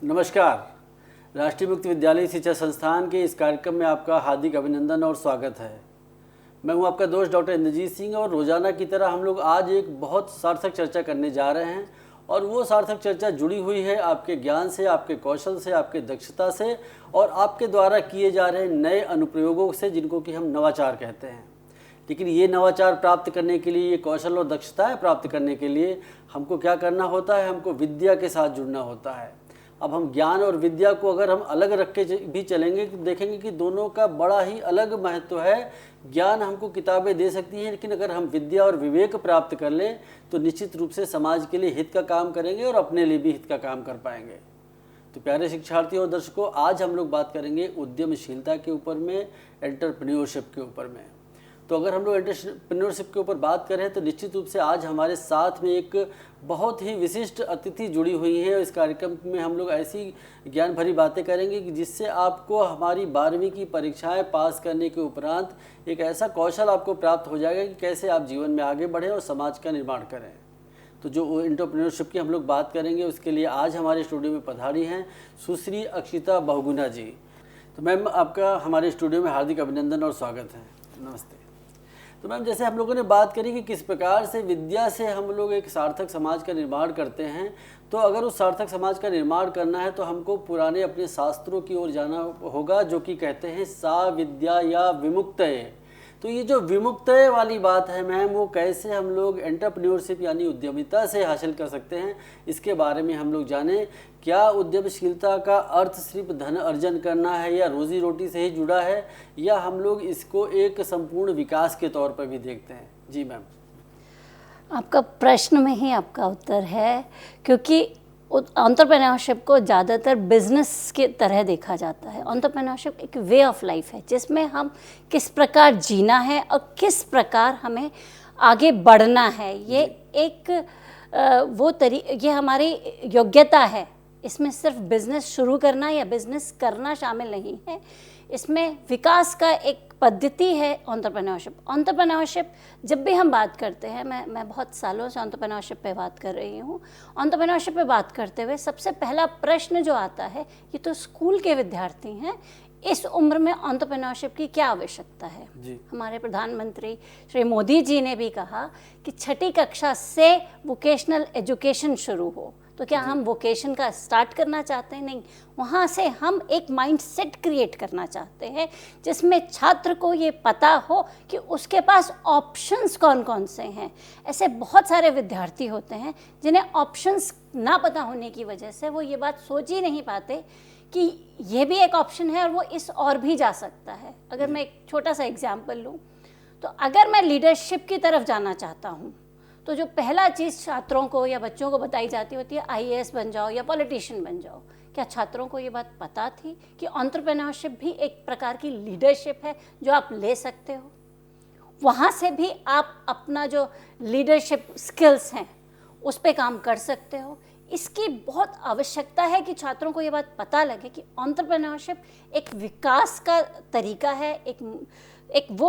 नमस्कार। राष्ट्रीय मुक्त विद्यालय शिक्षा संस्थान के इस कार्यक्रम में आपका हार्दिक अभिनंदन और स्वागत है। मैं हूं आपका दोस्त डॉक्टर इंद्रजीत सिंह और रोज़ाना की तरह हम लोग आज एक बहुत सार्थक चर्चा करने जा रहे हैं और वो सार्थक चर्चा जुड़ी हुई है आपके ज्ञान से, आपके कौशल से, आपके दक्षता से और आपके द्वारा किए जा रहे नए अनुप्रयोगों से, जिनको कि हम नवाचार कहते हैं। लेकिन ये नवाचार प्राप्त करने के लिए, ये कौशल और दक्षताएँ प्राप्त करने के लिए हमको क्या करना होता है? हमको विद्या के साथ जुड़ना होता है। अब हम ज्ञान और विद्या को अगर हम अलग रख के भी चलेंगे तो देखेंगे कि दोनों का बड़ा ही अलग महत्व है। ज्ञान हमको किताबें दे सकती हैं, लेकिन अगर हम विद्या और विवेक प्राप्त कर लें तो निश्चित रूप से समाज के लिए हित का काम करेंगे और अपने लिए भी हित का काम कर पाएंगे। तो प्यारे शिक्षार्थियों और दर्शकों, आज हम लोग बात करेंगे उद्यमशीलता के ऊपर में, एंटरप्रेन्योरशिप के ऊपर में। तो अगर हम लोग एंटरप्रेन्योरशिप के ऊपर बात करें तो निश्चित रूप से आज हमारे साथ में एक बहुत ही विशिष्ट अतिथि जुड़ी हुई है। इस कार्यक्रम में हम लोग ऐसी ज्ञान भरी बातें करेंगे कि जिससे आपको हमारी 12वीं की परीक्षाएं पास करने के उपरांत एक ऐसा कौशल आपको प्राप्त हो जाएगा कि कैसे आप जीवन में आगे बढ़ें और समाज का निर्माण करें। तो जो एंटरप्रेन्योरशिप की हम लोग बात करेंगे उसके लिए आज हमारे स्टूडियो में पधारी हैं सुश्री अक्षिता बहुगुणा जी। तो मैम, आपका हमारे स्टूडियो में हार्दिक अभिनंदन और स्वागत है। नमस्ते। तो मैम, जैसे हम लोगों ने बात करी कि किस प्रकार से विद्या से हम लोग एक सार्थक समाज का निर्माण करते हैं, तो अगर उस सार्थक समाज का निर्माण करना है तो हमको पुराने अपने शास्त्रों की ओर जाना होगा, जो कि कहते हैं सा विद्या या विमुक्तये। तो ये जो विमुक्तये वाली बात है मैम, वो कैसे हम लोग एंटरप्रेन्योरशिप यानी उद्यमिता से हासिल कर सकते हैं, इसके बारे में हम लोग जानें। क्या उद्यमशीलता का अर्थ सिर्फ धन अर्जन करना है या रोजी रोटी से ही जुड़ा है, या हम लोग इसको एक संपूर्ण विकास के तौर पर भी देखते हैं? जी मैम। आपका प्रश्न में ही आपका उत्तर है, क्योंकि एंटरप्रेन्योरशिप को ज़्यादातर बिजनेस के तरह देखा जाता है। एंटरप्रेन्योरशिप एक वे ऑफ लाइफ है जिसमें हम किस प्रकार जीना है और किस प्रकार हमें आगे बढ़ना है। ये एक ये हमारी योग्यता है। इसमें सिर्फ बिजनेस शुरू करना या बिजनेस करना शामिल नहीं है, इसमें विकास का एक पद्धति है एंटरप्रेन्योरशिप। जब भी हम बात करते हैं, मैं बहुत सालों से एंटरप्रेन्योरशिप पे बात कर रही हूँ। एंटरप्रेन्योरशिप पे बात करते हुए सबसे पहला प्रश्न जो आता है, ये तो स्कूल के विद्यार्थी हैं, इस उम्र में एंटरप्रेन्योरशिप की क्या आवश्यकता है? हमारे प्रधानमंत्री श्री मोदी जी ने भी कहा कि 6ठी कक्षा से वोकेशनल एजुकेशन शुरू हो। तो क्या हम वोकेशन का स्टार्ट करना चाहते हैं? नहीं, वहाँ से हम एक माइंडसेट क्रिएट करना चाहते हैं जिसमें छात्र को ये पता हो कि उसके पास ऑप्शंस कौन कौन से हैं। ऐसे बहुत सारे विद्यार्थी होते हैं जिन्हें ऑप्शंस ना पता होने की वजह से वो ये बात सोच ही नहीं पाते कि ये भी एक ऑप्शन है और वो इस और भी जा सकता है। अगर मैं एक छोटा सा एग्जाम्पल लूँ, तो अगर मैं लीडरशिप की तरफ जाना चाहता हूँ तो जो पहला चीज़ छात्रों को या बच्चों को बताई जाती होती है, IAS बन जाओ या पॉलिटिशियन बन जाओ। क्या छात्रों को ये बात पता थी कि एंटरप्रेन्योरशिप भी एक प्रकार की लीडरशिप है जो आप ले सकते हो? वहाँ से भी आप अपना जो लीडरशिप स्किल्स हैं उस पर काम कर सकते हो। इसकी बहुत आवश्यकता है कि छात्रों को ये बात पता लगे कि एंटरप्रेन्योरशिप एक विकास का तरीका है, एक वो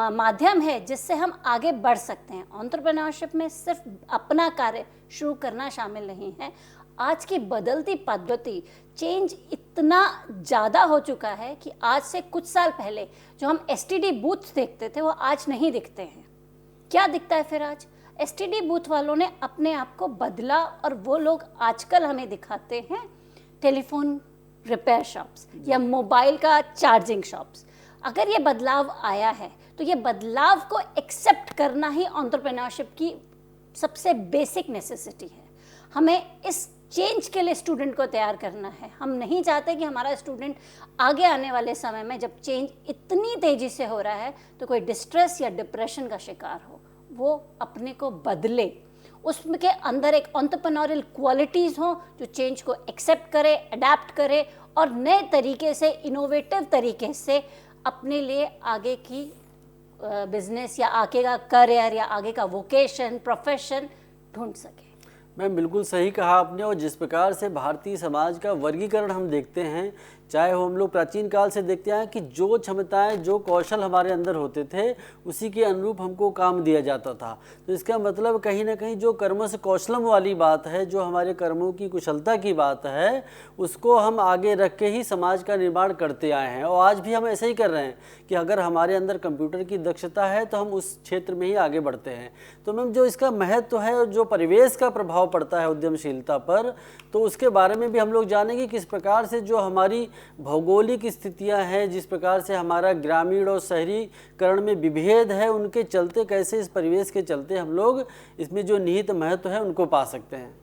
माध्यम है जिससे हम आगे बढ़ सकते हैं। एंटरप्रेन्योरशिप में सिर्फ अपना कार्य शुरू करना शामिल नहीं है। आज की बदलती पद्धति, चेंज इतना ज़्यादा हो चुका है कि आज से कुछ साल पहले जो हम STD बूथ देखते थे वो आज नहीं दिखते हैं। क्या दिखता है फिर आज? STD बूथ वालों ने अपने आप को बदला और वो लोग आजकल हमें दिखाते हैं टेलीफोन रिपेयर शॉप्स या मोबाइल का चार्जिंग शॉप्स। अगर ये बदलाव आया है तो ये बदलाव को एक्सेप्ट करना ही एंटरप्रेन्योरशिप की सबसे बेसिक नेसेसिटी है। हमें इस चेंज के लिए स्टूडेंट को तैयार करना है। हम नहीं चाहते कि हमारा स्टूडेंट आगे आने वाले समय में, जब चेंज इतनी तेज़ी से हो रहा है, तो कोई डिस्ट्रेस या डिप्रेशन का शिकार हो। वो अपने को बदले, उसके अंदर एक एंटरप्रेन्योरियल क्वालिटीज़ हों जो चेंज को एक्सेप्ट करे, अडेप्ट करे और नए तरीके से, इनोवेटिव तरीके से अपने लिए आगे की बिजनेस या आगे का करियर या आगे का वोकेशन, प्रोफेशन ढूंढ सके। मैम, बिल्कुल सही कहा आपने। और जिस प्रकार से भारतीय समाज का वर्गीकरण हम देखते हैं चाहे वो हम लोग प्राचीन काल से देखते आए कि जो क्षमताएं, जो कौशल हमारे अंदर होते थे, उसी के अनुरूप हमको काम दिया जाता था। तो इसका मतलब कहीं ना कहीं जो कर्म से कौशलम वाली बात है, जो हमारे कर्मों की कुशलता की बात है, उसको हम आगे रख के ही समाज का निर्माण करते आए हैं। और आज भी हम ऐसे ही कर रहे हैं कि अगर हमारे अंदर कंप्यूटर की दक्षता है तो हम उस क्षेत्र में ही आगे बढ़ते हैं। तो मैम जो इसका महत्व है और जो परिवेश का प्रभाव पड़ता है उद्यमशीलता पर, तो उसके बारे में भी हम लोग जानेंगे किस प्रकार से जो हमारी भौगोलिक स्थितियां हैं, जिस प्रकार से हमारा ग्रामीण और शहरीकरण में विभेद है, उनके चलते कैसे, इस परिवेश के चलते हम लोग इसमें जो निहित महत्व है उनको पा सकते हैं।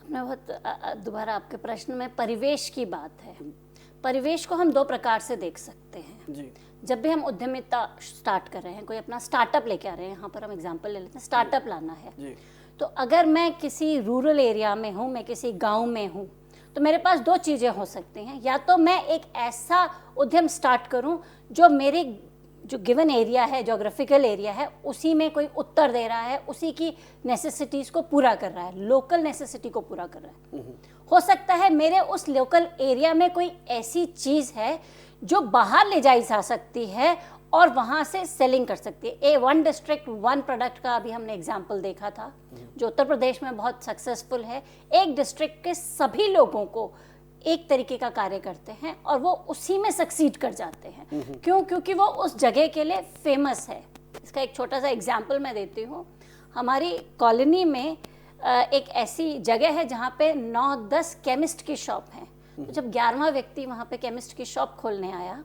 मैं बहुत दोबारा आपके प्रश्न में परिवेश की बात है। परिवेश को हम दो प्रकार से देख सकते हैं जी। जब भी हम उद्यमिता स्टार्ट कर रहे हैं, कोई अपना स्टार्टअप लेके आ रहे हैं, यहाँ पर हम एग्जांपल ले लेते हैं, स्टार्टअप लाना है जी। तो अगर मैं किसी रूरल एरिया में हूँ, मैं किसी गांव में हूँ, तो मेरे पास दो चीज़ें हो सकती हैं। या तो मैं एक ऐसा उद्यम स्टार्ट करूँ जो मेरे जो गिवन एरिया है, जोग्राफिकल एरिया है, उसी में कोई उत्तर दे रहा है, उसी की नेसेसिटीज़ को पूरा कर रहा है, लोकल नेसेसिटी को पूरा कर रहा है। हो सकता है मेरे उस लोकल एरिया में कोई ऐसी चीज़ है जो बाहर ले जाई जा सकती है और वहाँ से सेलिंग कर सकती है। वन डिस्ट्रिक्ट वन प्रोडक्ट का अभी हमने एग्जाम्पल देखा था, जो उत्तर प्रदेश में बहुत सक्सेसफुल है। एक डिस्ट्रिक्ट के सभी लोगों को एक तरीके का कार्य करते हैं और वो उसी में सक्सीड कर जाते हैं। क्यों? क्योंकि वो उस जगह के लिए फेमस है। इसका एक छोटा सा एग्जाम्पल मैं देती हूँ। हमारी कॉलोनी में एक ऐसी जगह है जहाँ पे 9-10 केमिस्ट की शॉप है। तो जब 11वां व्यक्ति वहाँ पे केमिस्ट की शॉप खोलने आया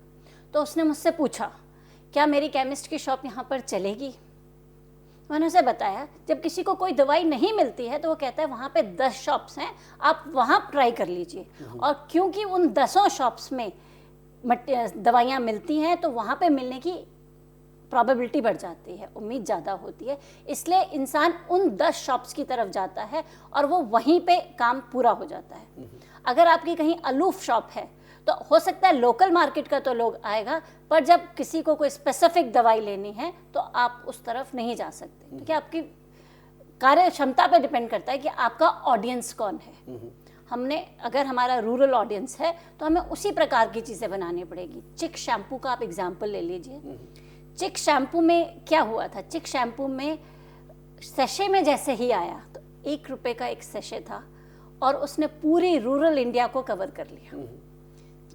तो उसने मुझसे पूछा, क्या मेरी केमिस्ट की शॉप यहाँ पर चलेगी? मैंने उसे बताया, जब किसी को कोई दवाई नहीं मिलती है तो वो कहता है वहाँ पे 10 शॉप्स हैं, आप वहाँ ट्राई कर लीजिए। और क्योंकि उन 10 शॉप्स में दवाइयाँ मिलती हैं तो वहाँ पे मिलने की प्रोबेबिलिटी बढ़ जाती है, उम्मीद ज़्यादा होती है, इसलिए इंसान उन 10 शॉप्स की तरफ जाता है और वो वहीं पे काम पूरा हो जाता है। अगर आपकी कहीं अलूफ शॉप है तो हो सकता है लोकल मार्केट का तो लोग आएगा, पर जब किसी को कोई स्पेसिफिक दवाई लेनी है तो आप उस तरफ नहीं जा सकते, क्योंकि आपकी कार्य क्षमता पे डिपेंड करता है कि आपका ऑडियंस कौन है। हमने अगर हमारा रूरल ऑडियंस है तो हमें उसी प्रकार की चीज़ें बनानी पड़ेगी। चिक शैम्पू का आप एग्जाम्पल ले लीजिए। चिक शैम्पू में क्या हुआ था? चिक शैम्पू में सैशे में जैसे ही आया तो 1 रुपये का एक सैशे था और उसने पूरी रूरल इंडिया को कवर कर लिया।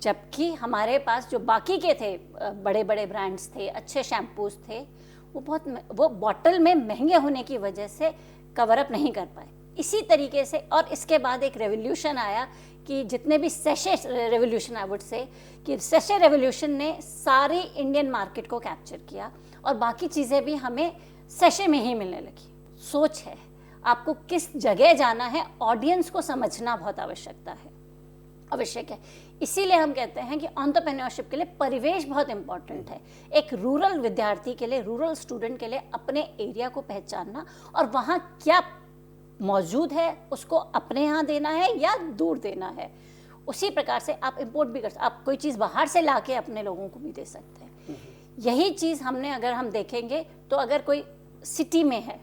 जबकि हमारे पास जो बाकी के थे बड़े बड़े ब्रांड्स थे, अच्छे शैम्पूज थे, वो बॉटल में महंगे होने की वजह से कवर अप नहीं कर पाए। इसी तरीके से और इसके बाद एक रेवोल्यूशन आया कि जितने भी sachet revolution, I would say कि सैशे रेवोल्यूशन ने सारी इंडियन मार्केट को कैप्चर किया और बाकी चीज़ें भी हमें सैशे में ही मिलने लगी। सोच है, आपको किस जगह जाना है, ऑडियंस को समझना बहुत आवश्यक है। इसीलिए हम कहते हैं कि एंटरप्रेन्योरशिप के लिए परिवेश बहुत इंपॉर्टेंट है। एक रूरल विद्यार्थी के लिए, रूरल स्टूडेंट के लिए अपने एरिया को पहचानना और वहाँ क्या मौजूद है उसको अपने यहाँ देना है या दूर देना है। उसी प्रकार से आप इंपोर्ट भी कर सकते, आप कोई चीज़ बाहर से ला के अपने लोगों को भी दे सकते हैं। यही चीज़ हमने अगर हम देखेंगे तो अगर कोई सिटी में है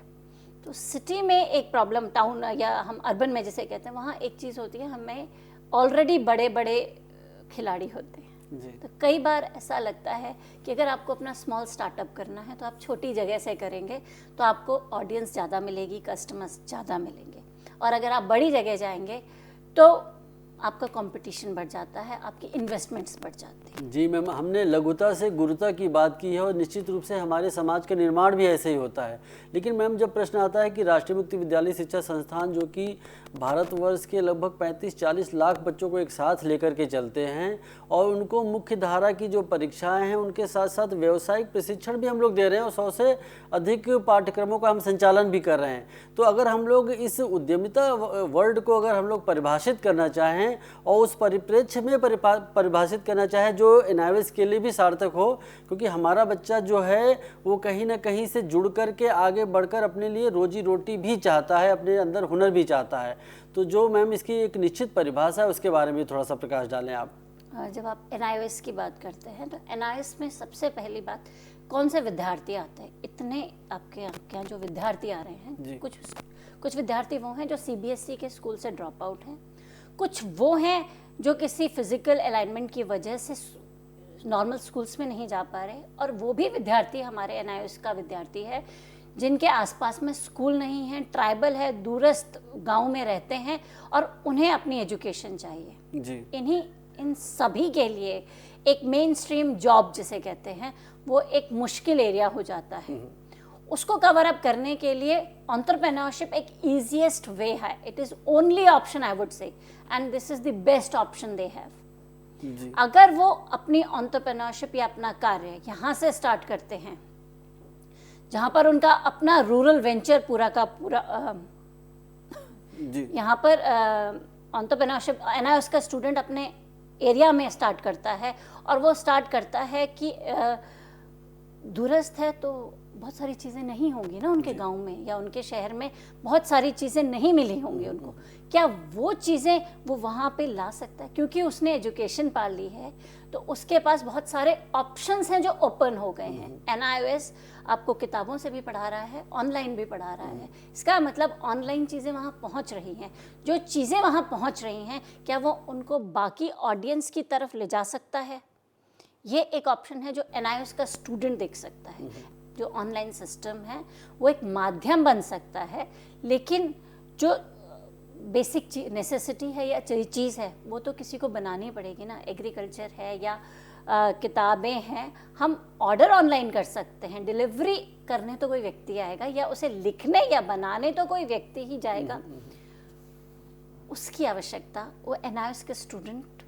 तो सिटी में एक प्रॉब्लम, टाउन या हम अर्बन में जैसे कहते हैं, वहाँ एक चीज़ होती है, हमें ऑलरेडी बड़े बड़े खिलाड़ी होते हैं। तो कई बार ऐसा लगता है कि अगर आपको अपना स्मॉल स्टार्टअप करना है तो आप छोटी जगह से करेंगे तो आपको ऑडियंस ज़्यादा मिलेगी, कस्टमर्स ज़्यादा मिलेंगे। और अगर आप बड़ी जगह जाएंगे तो आपका कंपटीशन बढ़ जाता है, आपकी इन्वेस्टमेंट्स बढ़ जाते हैं। जी मैम, हमने लघुता से गुरुता की बात की है और निश्चित रूप से हमारे समाज का निर्माण भी ऐसे ही होता है। लेकिन मैम जब प्रश्न आता है कि राष्ट्रीय मुक्त विद्यालय शिक्षा संस्थान, जो कि भारतवर्ष के लगभग 35-40 लाख बच्चों को एक साथ लेकर के चलते हैं और उनको मुख्य धारा की जो परीक्षाएं हैं उनके साथ साथ व्यावसायिक प्रशिक्षण भी हम लोग दे रहे हैं और 100 से अधिक पाठ्यक्रमों का हम संचालन भी कर रहे हैं। तो अगर हम लोग इस उद्यमिता वर्ड को अगर हम लोग परिभाषित करना चाहें और उस परिप्रेक्ष्य में परिभाषित करना चाहें जो एनआईओएस के लिए भी सार्थक हो, क्योंकि हमारा बच्चा जो है वो कहीं ना कहीं से जुड़ करके आगे बढ़कर अपने लिए रोजी रोटी भी चाहता है, अपने अंदर हुनर भी चाहता है। तो जो मैम इसकी एक निश्चित परिभाषा है उसके बारे में थोड़ा सा प्रकाश डालें आप। जब आप एनआईओएस की बात करते हैं तो एनआईओएस में सबसे पहली बात, कौन से विद्यार्थी आते हैं। इतने आपके यहाँ जो विद्यार्थी आ रहे हैं, कुछ विद्यार्थी वो हैं जो सीबीएसई के स्कूल से ड्रॉप आउट हैं, कुछ वो हैं जो किसी फिजिकल अलाइनमेंट की वजह से नॉर्मल स्कूल्स में नहीं जा पा रहे, और वो भी विद्यार्थी हमारे एनआईओएस का विद्यार्थी है जिनके आसपास में स्कूल नहीं है, ट्राइबल है, दूरस्थ गांव में रहते हैं और उन्हें अपनी एजुकेशन चाहिए जी। इन सभी के लिए एक मेन स्ट्रीम जॉब जिसे कहते हैं वो एक मुश्किल एरिया हो जाता है। उसको कवर अप करने के लिए एंटरप्रेन्योरशिप एक ईजीएस्ट वे है। It is only option I would say, and this is the best option they have. अगर वो अपनी एंटरप्रेन्योरशिप या अपना कार्य यहाँ से स्टार्ट करते हैं जहाँ पर उनका अपना रूरल वेंचर पूरा का पूरा यहाँ पर एंटरप्रेन्योरशिप एनआईओएस का स्टूडेंट अपने एरिया में स्टार्ट करता है, और वो स्टार्ट करता है कि दूरस्थ है तो बहुत सारी चीज़ें नहीं होंगी ना उनके गांव में या उनके शहर में, बहुत सारी चीज़ें नहीं मिली होंगी उनको। क्या वो चीज़ें वो वहाँ पे ला सकता है? क्योंकि उसने एजुकेशन पा ली है तो उसके पास बहुत सारे ऑप्शंस हैं जो ओपन हो गए हैं। एनआईओएस आपको किताबों से भी पढ़ा रहा है, ऑनलाइन भी पढ़ा रहा है। इसका मतलब ऑनलाइन चीज़ें वहाँ पहुँच रही हैं। जो चीज़ें वहाँ पहुँच रही हैं क्या वो उनको बाकी ऑडियंस की तरफ ले जा सकता है? ये एक ऑप्शन है जो एनआईओएस का स्टूडेंट देख सकता है। जो ऑनलाइन सिस्टम है वो एक माध्यम बन सकता है, लेकिन जो बेसिक नेसेसिटी है या चीज़ है वो तो किसी को बनानी पड़ेगी ना। एग्रीकल्चर है या किताबें हैं, हम ऑर्डर ऑनलाइन कर सकते हैं, डिलीवरी करने तो कोई व्यक्ति आएगा या उसे लिखने या बनाने तो कोई व्यक्ति ही जाएगा। उसकी आवश्यकता वो एनआईओएस के स्टूडेंट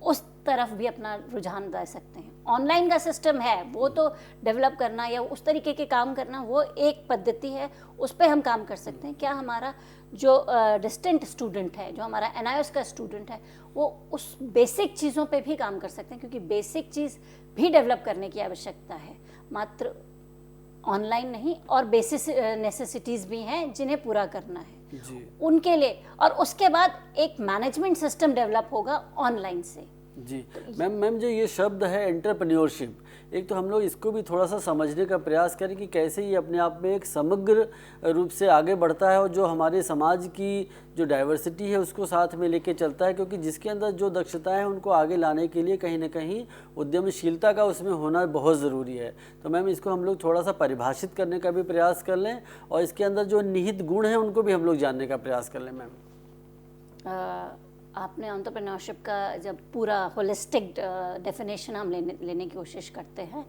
उस तरफ भी अपना रुझान दे सकते हैं। ऑनलाइन का सिस्टम है वो तो डेवलप करना या उस तरीके के काम करना वो एक पद्धति है, उस पर हम काम कर सकते हैं। क्या हमारा जो डिस्टेंट स्टूडेंट है, जो हमारा एनआईओएस का स्टूडेंट है, वो उस बेसिक चीज़ों पे भी काम कर सकते हैं? क्योंकि बेसिक चीज़ भी डेवलप करने की आवश्यकता है, मात्र ऑनलाइन नहीं, और बेसिक नेसेसिटीज़ भी हैं जिन्हें पूरा करना है जी। उनके लिए। और उसके बाद एक मैनेजमेंट सिस्टम डेवलप होगा ऑनलाइन से। जी मैम जो ये शब्द है एंटरप्रेन्योरशिप, एक तो हम लोग इसको भी थोड़ा सा समझने का प्रयास करें कि कैसे ये अपने आप में एक समग्र रूप से आगे बढ़ता है और जो हमारे समाज की जो डाइवर्सिटी है उसको साथ में लेके चलता है। क्योंकि जिसके अंदर जो दक्षताएं हैं उनको आगे लाने के लिए कहीं ना कहीं उद्यमशीलता का उसमें होना बहुत ज़रूरी है। तो मैम इसको हम लोग थोड़ा सा परिभाषित करने का भी प्रयास कर लें और इसके अंदर जो निहित गुण हैं उनको भी हम लोग जानने का प्रयास कर लें। मैम आपने एंटरप्रेन्योरशिप का जब पूरा होलिस्टिक डेफिनेशन हम लेने की कोशिश करते हैं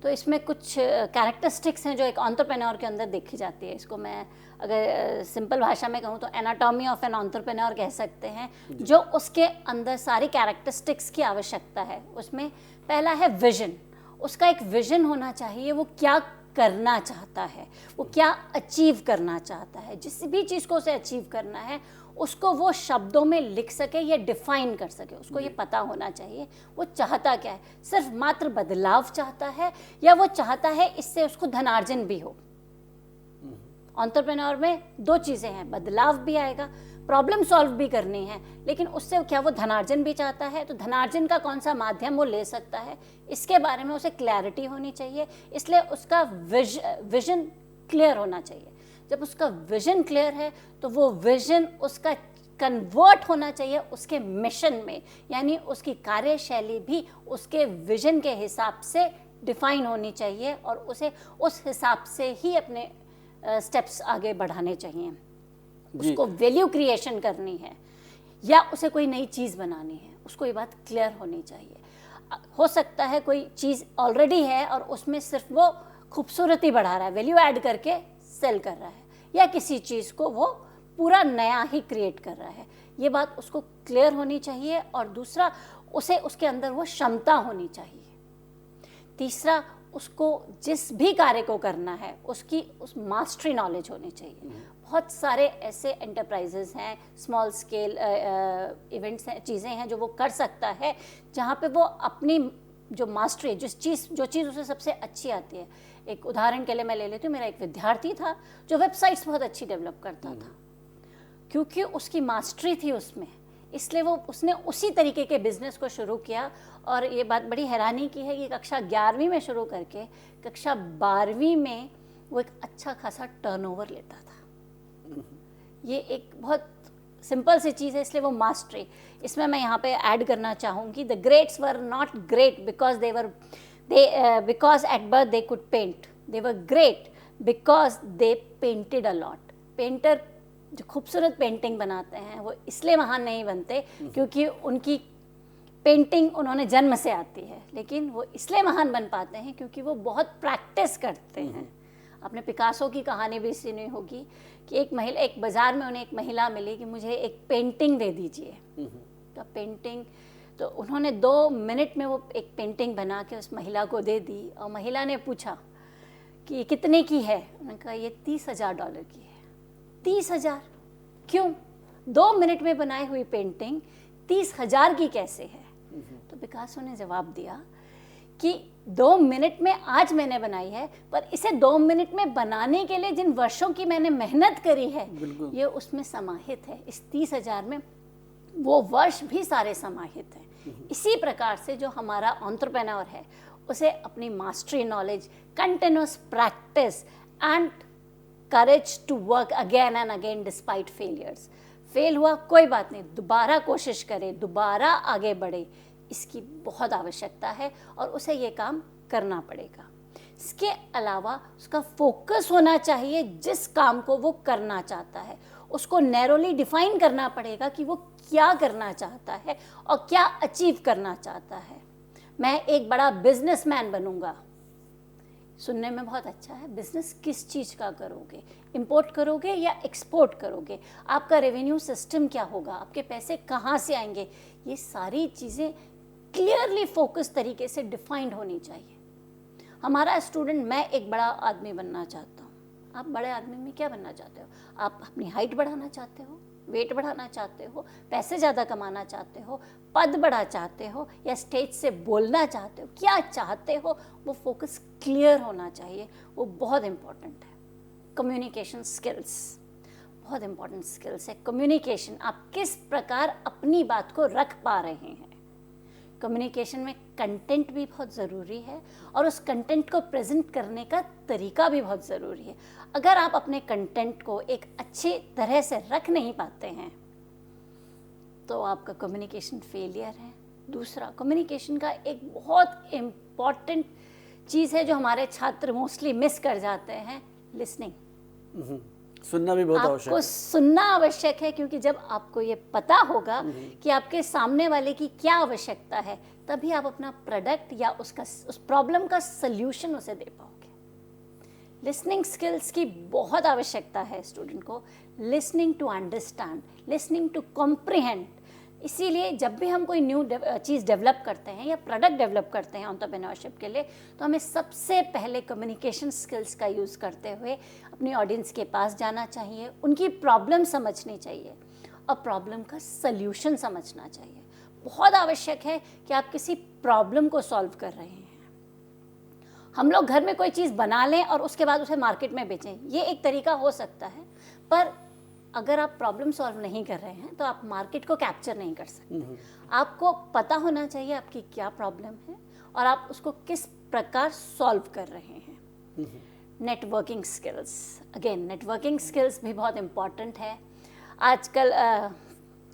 तो इसमें कुछ कैरेक्टरिस्टिक्स हैं जो एक एंटरप्रेन्योर के अंदर देखी जाती है। इसको मैं अगर सिंपल भाषा में कहूँ तो एनाटॉमी ऑफ एन एंटरप्रेन्योर कह सकते हैं, जो उसके अंदर सारी कैरेक्टरिस्टिक्स की आवश्यकता है। उसमें पहला है विजन। उसका एक विजन होना चाहिए, वो क्या करना चाहता है, वो क्या अचीव करना चाहता है। जिस भी चीज़ को उसे अचीव करना है उसको वो शब्दों में लिख सके या डिफाइन कर सके, उसको ये पता होना चाहिए वो चाहता क्या है। सिर्फ मात्र बदलाव चाहता है या वो चाहता है इससे उसको धनार्जन भी हो। एंटरप्रेन्योर में दो चीज़ें हैं, बदलाव भी आएगा, प्रॉब्लम सॉल्व भी करनी है, लेकिन उससे क्या वो धनार्जन भी चाहता है। तो धनार्जन का कौन सा माध्यम वो ले सकता है, इसके बारे में उसे क्लैरिटी होनी चाहिए। इसलिए उसका विजन क्लियर होना चाहिए। जब उसका विजन क्लियर है तो वो विजन उसका कन्वर्ट होना चाहिए उसके मिशन में, यानी उसकी कार्यशैली भी उसके विजन के हिसाब से डिफाइन होनी चाहिए और उसे उस हिसाब से ही अपने स्टेप्स आगे बढ़ाने चाहिए। उसको वैल्यू क्रिएशन करनी है या उसे कोई नई चीज़ बनानी है, उसको ये बात क्लियर होनी चाहिए। हो सकता है कोई चीज़ ऑलरेडी है और उसमें सिर्फ वो खूबसूरती बढ़ा रहा है, वैल्यू ऐड करके सेल कर रहा है, या किसी चीज़ को वो पूरा नया ही क्रिएट कर रहा है। ये बात उसको क्लियर होनी चाहिए। और दूसरा, उसे उसके अंदर वो क्षमता होनी चाहिए। तीसरा, उसको जिस भी कार्य को करना है उसकी उस मास्टरी नॉलेज होनी चाहिए। बहुत सारे ऐसे एंटरप्राइजेज हैं, स्मॉल स्केल इवेंट्स हैं, चीज़ें हैं जो वो कर सकता है जहाँ पे वो अपनी जो मास्टरी, जो चीज़ उसे सबसे अच्छी आती है। एक उदाहरण के लिए मैं ले लेती हूँ, मेरा एक विद्यार्थी था जो वेबसाइट्स बहुत अच्छी डेवलप करता था, क्योंकि उसकी मास्टरी थी उसमें, इसलिए उसने उसी तरीके के बिजनेस को शुरू किया। और ये बात बड़ी हैरानी की है कि कक्षा 11वीं में शुरू करके कक्षा 12वीं में वो एक अच्छा खासा टर्नओवर लेता था। ये एक बहुत सिंपल सी चीज़ है, इसलिए वो मास्टरी। इसमें मैं यहाँ पे ऐड करना चाहूँगी, the greats were not great because at birth they could paint, they were great because they painted a lot. Painter जो खूबसूरत पेंटिंग बनाते हैं वो इसलिए महान नहीं बनते क्योंकि उनकी पेंटिंग उन्होंने जन्म से आती है, लेकिन वो इसलिए महान बन पाते हैं क्योंकि वो बहुत प्रैक्टिस करते हैं। आपने पिकासो की कहानी भी सुनी होगी कि एक बाज़ार में उन्हें एक महिला मिली कि मुझे एक पेंटिंग दे दीजिए। तो पेंटिंग तो उन्होंने 2 मिनट में वो एक पेंटिंग बना के उस महिला को दे दी, और महिला ने पूछा कि ये कितने की है? उन्होंने कहा ये $30,000 की है। 30,000 क्यों? 2 मिनट में बनाई हुई पेंटिंग 30,000 की कैसे है? तो पिकासो ने जवाब दिया कि 2 मिनट में आज मैंने बनाई है, पर इसे 2 मिनट में बनाने के लिए जिन वर्षों की मैंने मेहनत करी है ये उसमें समाहित है। इस 30,000 में वो वर्ष भी सारे समाहित हैं। इसी प्रकार से जो हमारा एंटरप्रेन्योर है उसे अपनी mastery knowledge, continuous practice and courage to work again and again despite failures. Fail हुआ कोई बात नहीं, दोबारा कोशिश करे, दोबारा आगे बढ़े, इसकी बहुत आवश्यकता है और उसे ये काम करना पड़ेगा। इसके अलावा उसका फोकस होना चाहिए जिस काम को वो करना चाहता है, उसको नैरोली डिफाइन करना पड़ेगा कि वो क्या करना चाहता है और क्या अचीव करना चाहता है। मैं एक बड़ा बिजनेसमैन बनूंगा, सुनने में बहुत अच्छा है। बिजनेस किस चीज़ का करोगे? इंपोर्ट करोगे या एक्सपोर्ट करोगे? आपका रेवेन्यू सिस्टम क्या होगा? आपके पैसे कहाँ से आएंगे? ये सारी चीज़ें क्लियरली फोकस तरीके से डिफाइंड होनी चाहिए। हमारा स्टूडेंट, मैं एक बड़ा आदमी बनना चाहता हूँ। आप बड़े आदमी में क्या बनना चाहते हो? आप अपनी हाइट बढ़ाना चाहते हो, वेट बढ़ाना चाहते हो, पैसे ज़्यादा कमाना चाहते हो, पद बढ़ा चाहते हो, या स्टेज से बोलना चाहते हो? क्या चाहते हो? वो फोकस क्लियर होना चाहिए। वो बहुत इम्पोर्टेंट है। कम्युनिकेशन स्किल्स बहुत इम्पोर्टेंट स्किल्स है। कम्युनिकेशन, आप किस प्रकार अपनी बात को रख पा रहे हैं। कम्युनिकेशन में कंटेंट भी बहुत ज़रूरी है और उस कंटेंट को प्रेजेंट करने का तरीका भी बहुत ज़रूरी है। अगर आप अपने कंटेंट को एक अच्छी तरह से रख नहीं पाते हैं तो आपका कम्युनिकेशन फेलियर है। दूसरा, कम्युनिकेशन का एक बहुत इम्पॉर्टेंट चीज़ है जो हमारे छात्र मोस्टली मिस कर जाते हैं, लिसनिंग। सुनना भी बहुत आवश्यक है। आपको सुनना आवश्यक है, क्योंकि जब आपको ये पता होगा कि आपके सामने वाले की क्या आवश्यकता है, तभी आप अपना प्रोडक्ट या उस प्रॉब्लम का सल्यूशन उसे दे पाओगे। लिसनिंग स्किल्स की बहुत आवश्यकता है स्टूडेंट को। Listening to understand, listening to comprehend. इसीलिए जब भी हम कोई न्यू चीज़ डेवलप करते हैं या प्रोडक्ट डेवलप करते हैं एंटरप्रेन्योरशिप के लिए, तो हमें सबसे पहले कम्युनिकेशन स्किल्स का यूज़ करते हुए अपनी ऑडियंस के पास जाना चाहिए, उनकी प्रॉब्लम समझनी चाहिए और प्रॉब्लम का सल्यूशन समझना चाहिए। बहुत आवश्यक है कि आप किसी प्रॉब्लम को सॉल्व कर रहे हैं। हम लोग घर में कोई चीज़ बना लें और उसके बाद उसे मार्केट में बेचें, ये एक तरीका हो सकता है, पर अगर आप प्रॉब्लम सॉल्व नहीं कर रहे हैं तो आप मार्केट को कैप्चर नहीं कर सकते। आपको पता होना चाहिए आपकी क्या प्रॉब्लम है और आप उसको किस प्रकार सॉल्व कर रहे हैं। Networking skills, again networking skills भी बहुत इम्पॉर्टेंट है। आजकल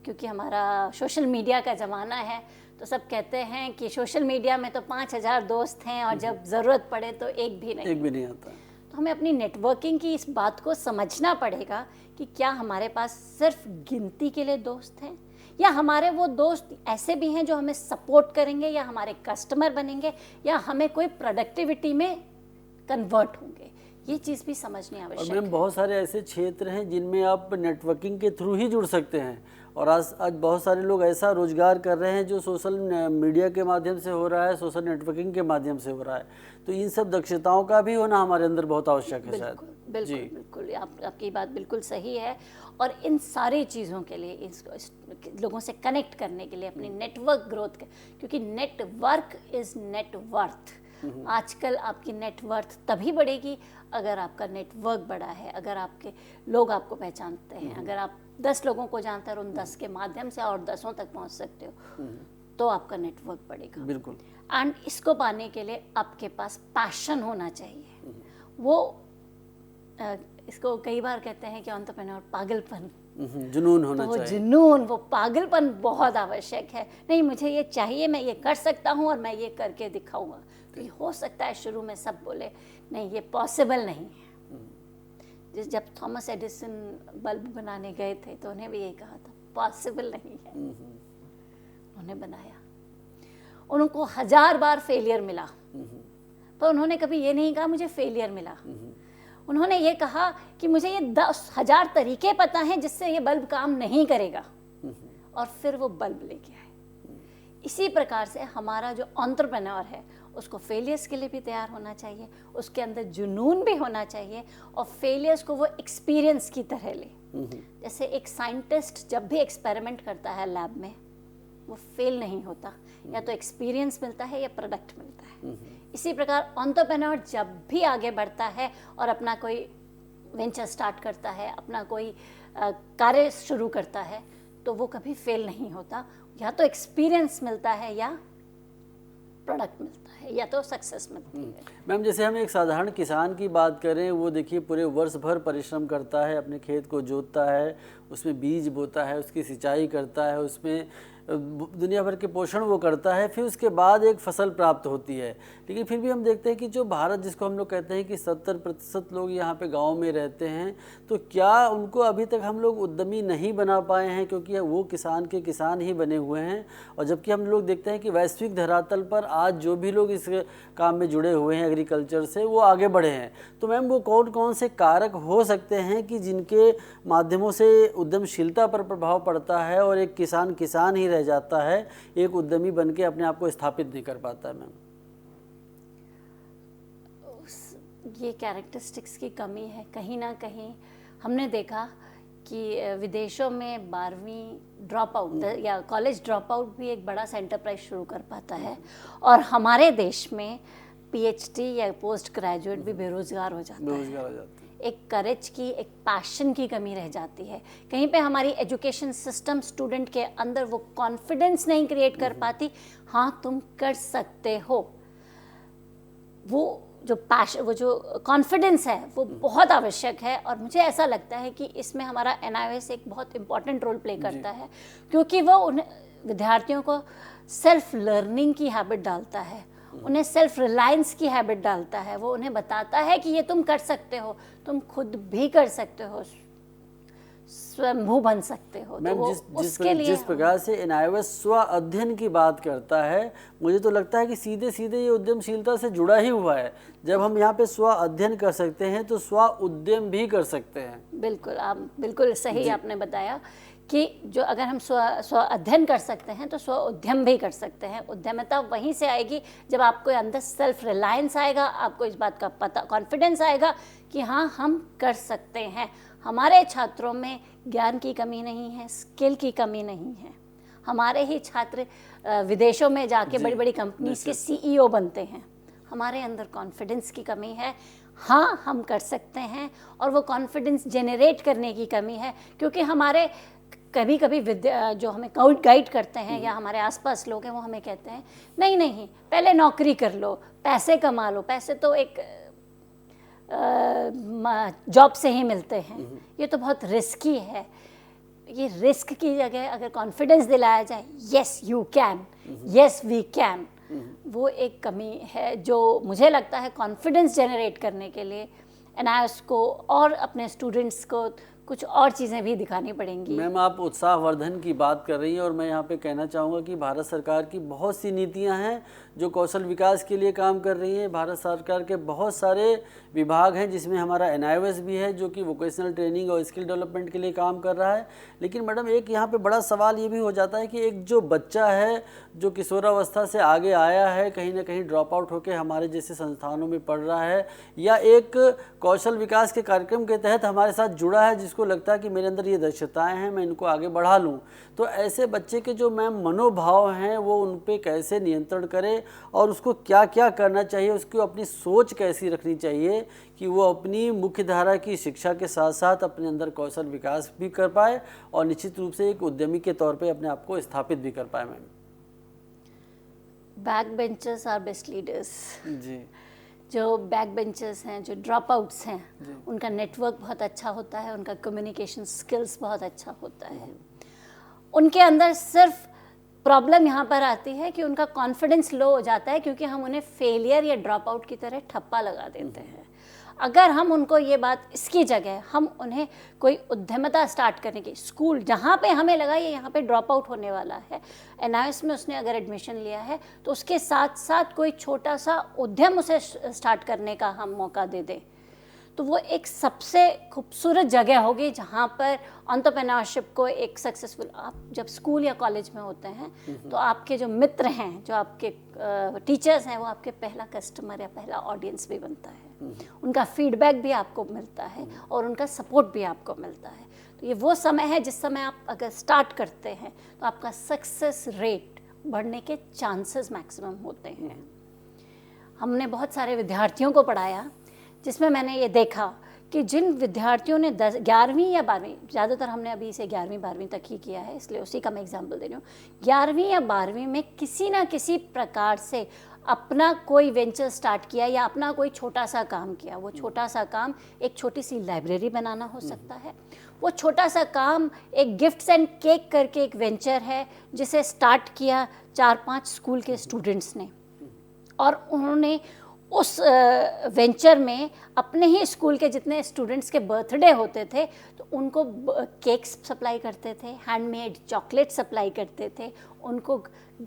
क्योंकि हमारा सोशल मीडिया का ज़माना है, तो सब कहते हैं कि सोशल मीडिया में तो 5,000 दोस्त हैं और जब ज़रूरत पड़े तो एक भी नहीं आता। तो हमें अपनी नेटवर्किंग की इस बात को समझना पड़ेगा कि क्या हमारे पास सिर्फ गिनती के लिए दोस्त हैं, या हमारे वो दोस्त ऐसे भी हैं जो हमें सपोर्ट करेंगे या हमारे कस्टमर बनेंगे या हमें कोई प्रोडक्टिविटी में कन्वर्ट होंगे। ये चीज़ भी समझनी आवश्यक है। और मैम, बहुत सारे ऐसे क्षेत्र हैं जिनमें आप नेटवर्किंग के थ्रू ही जुड़ सकते हैं, और आज बहुत सारे लोग ऐसा रोजगार कर रहे हैं जो सोशल मीडिया के माध्यम से हो रहा है, सोशल नेटवर्किंग के माध्यम से हो रहा है। तो इन सब दक्षताओं का भी होना हमारे अंदर बहुत आवश्यक है। शायद बिल्कुल बिल्कुल आपकी बात बिल्कुल सही है। और इन सारी चीज़ों के लिए इस लोगों से कनेक्ट करने के लिए अपनी नेटवर्क ग्रोथ क्योंकि नेटवर्क इज़ नेटवर्थ। आजकल आपकी नेटवर्थ तभी बढ़ेगी अगर आपका नेटवर्क बड़ा है, अगर आपके लोग आपको पहचानते हैं, अगर आप 10 लोगों को जानते हैं और उन 10 के माध्यम से और 10 तक पहुंच सकते हो, तो आपका नेटवर्क बढ़ेगा। बिल्कुल। एंड इसको पाने के लिए आपके पास पैशन होना चाहिए। वो इसको कई बार कहते हैं कि एंटरप्रेन्योर पागलपन जुनून होना तो वो चाहिए। जुनून, वो पागलपन बहुत आवश्यक है। नहीं, मुझे ये चाहिए, मैं ये कर सकता हूँ और मैं ये करके दिखाऊंगा। तो ये हो सकता है शुरू में सब बोले नहीं ये पॉसिबल नहीं है। जब थॉमस एडिसन बल्ब बनाने गए थे तो उन्हें भी यही कहा था पॉसिबल नहीं है। उन्होंने बनाया, उनको 1000 बार फेलियर मिला, पर उन्होंने कभी ये नहीं कहा मुझे फेलियर मिला। उन्होंने ये कहा कि मुझे ये 10,000 तरीके पता हैं जिससे ये बल्ब काम नहीं करेगा, और फिर वो बल्ब लेके आए। इसी प्रकार से हमारा जो एंटरप्रेन्योर है उसको फेलियर्स के लिए भी तैयार होना चाहिए, उसके अंदर जुनून भी होना चाहिए, और फेलियर्स को वो एक्सपीरियंस की तरह ले। जैसे एक साइंटिस्ट जब भी एक्सपेरिमेंट करता है लैब में, वो फेल नहीं होता, या तो एक्सपीरियंस मिलता है या प्रोडक्ट मिलता है। इसी प्रकार एंटरप्रेन्योर जब भी आगे बढ़ता है और अपना कोई वेंचर स्टार्ट करता है, अपना कोई कार्य शुरू करता है, तो वो कभी फेल नहीं होता। या तो एक्सपीरियंस मिलता है या प्रोडक्ट मिलता है, या तो सक्सेस मिलती है। मैम, जैसे हम एक साधारण किसान की बात करें, वो देखिए पूरे वर्ष भर परिश्रम करता है, अपने खेत को जोतता है, उसमें बीज बोता है, उसकी सिंचाई करता है, उसमें दुनिया भर के पोषण वो करता है, फिर उसके बाद एक फसल प्राप्त होती है। लेकिन फिर भी हम देखते हैं कि जो भारत, जिसको हम लोग कहते हैं कि 70% लोग यहाँ पे गांव में रहते हैं, तो क्या उनको अभी तक हम लोग उद्यमी नहीं बना पाए हैं, क्योंकि वो किसान के किसान ही बने हुए हैं। और जबकि हम लोग देखते हैं कि वैश्विक धरातल पर आज जो भी लोग इस काम में जुड़े हुए हैं एग्रीकल्चर से, वो आगे बढ़े हैं। तो मैम, वो कौन कौन से कारक हो सकते हैं कि जिनके माध्यमों से उद्यमशीलता पर प्रभाव पड़ता है और एक किसान किसान ही रह जाता है, एक उद्यमी बनके अपने आप को स्थापित नहीं कर पाता है? मैम, ये कैरेक्टरिस्टिक्स की कमी है। कहीं ना कहीं हमने देखा कि विदेशों में 12वीं ड्रॉप आउट या कॉलेज ड्रॉप आउट भी एक बड़ा सा एंटरप्राइज शुरू कर पाता है, और हमारे देश में पीएचडी या पोस्ट ग्रेजुएट भी बेरोजगार हो जाता है। एक करेज की, एक पैशन की कमी रह जाती है। कहीं पे हमारी एजुकेशन सिस्टम स्टूडेंट के अंदर वो कॉन्फिडेंस नहीं क्रिएट कर पाती, हाँ तुम कर सकते हो। वो जो पैशन, वो जो कॉन्फिडेंस है, वो बहुत आवश्यक है। और मुझे ऐसा लगता है कि इसमें हमारा NIOS एक बहुत इंपॉर्टेंट रोल प्ले करता है, क्योंकि वो उन विद्यार्थियों को सेल्फ लर्निंग की हैबिट डालता है, उन्हें सेल्फ रिलायंस की हैबिट डालता है। वो उन्हें बताता है कि ये तुम कर सकते हो, तुम खुद भी कर सकते हो, स्वयंभू बन सकते हो। मैम, तो जिस प्रकार से NIOS स्व अध्ययन की बात करता है, मुझे तो लगता है कि सीधे सीधे ये उद्यमशीलता से जुड़ा ही हुआ है। जब हम यहाँ पे स्व अध्ययन कर सकते हैं तो स्व उद्यम भी कर सकते हैं। बिल्कुल, आप बिल्कुल सही आपने बताया कि जो अगर हम स्व अध्ययन कर सकते हैं तो स्व उद्यम भी कर सकते हैं। उद्यमिता वहीं से आएगी जब आपको अंदर सेल्फ रिलायंस आएगा, आपको इस बात का पता, कॉन्फिडेंस आएगा कि हाँ हम कर सकते हैं। हमारे छात्रों में ज्ञान की कमी नहीं है, स्किल की कमी नहीं है। हमारे ही छात्र विदेशों में जाके बड़ी बड़ी कंपनीज के CEO बनते हैं। हमारे अंदर कॉन्फिडेंस की कमी है, हाँ हम कर सकते हैं, और वो कॉन्फिडेंस जनरेट करने की कमी है, क्योंकि हमारे कभी कभी जो हमें गाइड करते हैं या हमारे आसपास लोग हैं, वो हमें कहते हैं नहीं नहीं पहले नौकरी कर लो, पैसे कमा लो, पैसे तो एक जॉब से ही मिलते हैं, ये तो बहुत रिस्की है। ये रिस्क की जगह अगर कॉन्फिडेंस दिलाया जाए, yes you can, yes we can, वो एक कमी है जो मुझे लगता है कॉन्फिडेंस जनरेट करने के लिए NIOS को और अपने स्टूडेंट्स को कुछ और चीज़ें भी दिखानी पड़ेंगी। मैम, आप उत्साहवर्धन की बात कर रही हैं, और मैं यहाँ पे कहना चाहूँगा कि भारत सरकार की बहुत सी नीतियाँ हैं जो कौशल विकास के लिए काम कर रही हैं। भारत सरकार के बहुत सारे विभाग हैं जिसमें हमारा NIOS भी है, जो कि वोकेशनल ट्रेनिंग और स्किल डेवलपमेंट के लिए काम कर रहा है। लेकिन मैडम, एक यहाँ पे बड़ा सवाल ये भी हो जाता है कि एक जो बच्चा है जो किशोरावस्था से आगे आया है, कहीं ना कहीं ड्रॉप आउट होकर हमारे जैसे संस्थानों में पढ़ रहा है, या एक कौशल विकास के कार्यक्रम के तहत हमारे साथ जुड़ा है, जिसको लगता है कि मेरे अंदर ये दक्षताएं हैं, मैं इनको आगे बढ़ा लूँ, तो ऐसे बच्चे के जो मैम मनोभाव हैं वो उन पे कैसे नियंत्रण करे, और उसको क्या क्या करना चाहिए, उसकी अपनी सोच कैसी रखनी चाहिए कि वो अपनी मुख्य धारा की शिक्षा के साथ साथ अपने अंदर कौशल विकास भी कर पाए और निश्चित रूप से एक उद्यमी के तौर पे अपने आप को स्थापित भी कर पाए? Ma'am, back benchers are best leaders. जी, जो बैक बेंचर्स हैं, जो ड्रॉप आउट्स हैं, उनका नेटवर्क बहुत अच्छा होता है, उनका कम्युनिकेशन स्किल्स बहुत अच्छा होता है। उनके अंदर सिर्फ प्रॉब्लम यहाँ पर आती है कि उनका कॉन्फिडेंस लो हो जाता है, क्योंकि हम उन्हें फेलियर या ड्रॉप आउट की तरह ठप्पा लगा देते हैं। अगर हम उनको ये बात, इसकी जगह हम उन्हें कोई उद्यमता स्टार्ट करने की, स्कूल जहाँ पे हमें लगा ये यहाँ पे ड्रॉप आउट होने वाला है, NIOS में उसने अगर एडमिशन लिया है तो उसके साथ साथ कोई छोटा सा उद्यम उसे स्टार्ट करने का हम मौका दे दें, तो वो एक सबसे खूबसूरत जगह होगी जहाँ पर एंटरप्रेन्योरशिप को एक सक्सेसफुल, आप जब स्कूल या कॉलेज में होते हैं तो आपके जो मित्र हैं, जो आपके टीचर्स हैं, वो आपके पहला कस्टमर या पहला ऑडियंस भी बनता है। उनका फीडबैक भी आपको मिलता है और उनका सपोर्ट भी आपको मिलता है। तो ये वो समय है जिस समय आप अगर स्टार्ट करते हैं तो आपका सक्सेस रेट बढ़ने के चांसेस मैक्सिमम होते हैं। हमने बहुत सारे विद्यार्थियों को पढ़ाया जिसमें मैंने ये देखा कि जिन विद्यार्थियों ने 11वीं या 12वीं, ज़्यादातर हमने अभी इसे 11वीं 12वीं तक ही किया है, इसलिए उसी का मैं एग्जांपल दे रही हूँ, 11वीं या 12वीं में किसी ना किसी प्रकार से अपना कोई वेंचर स्टार्ट किया या अपना कोई छोटा सा काम किया। वो छोटा सा काम एक छोटी सी लाइब्रेरी बनाना हो सकता है, वो छोटा सा काम एक गिफ्ट्स एंड केक करके एक वेंचर है जिसे स्टार्ट किया 4-5 स्कूल के स्टूडेंट्स ने, और उन्होंने उस वेंचर में अपने ही स्कूल के जितने स्टूडेंट्स के बर्थडे होते थे तो उनको केक्स सप्लाई करते थे, हैंडमेड चॉकलेट सप्लाई करते थे, उनको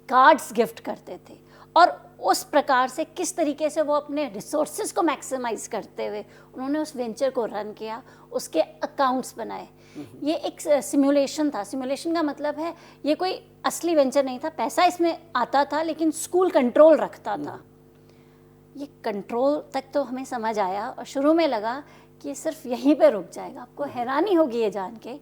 कार्ड्स गिफ्ट करते थे, और उस प्रकार से किस तरीके से वो अपने रिसोर्सेज को मैक्सिमाइज करते हुए उन्होंने उस वेंचर को रन किया, उसके अकाउंट्स बनाए। ये एक सिमुलेशन था। सिमुलेशन का मतलब है ये कोई असली वेंचर नहीं था, पैसा इसमें आता था लेकिन स्कूल कंट्रोल रखता था। ये कंट्रोल तक तो हमें समझ आया और शुरू में लगा कि सिर्फ यहीं पे रुक जाएगा। आपको हैरानी होगी ये जान के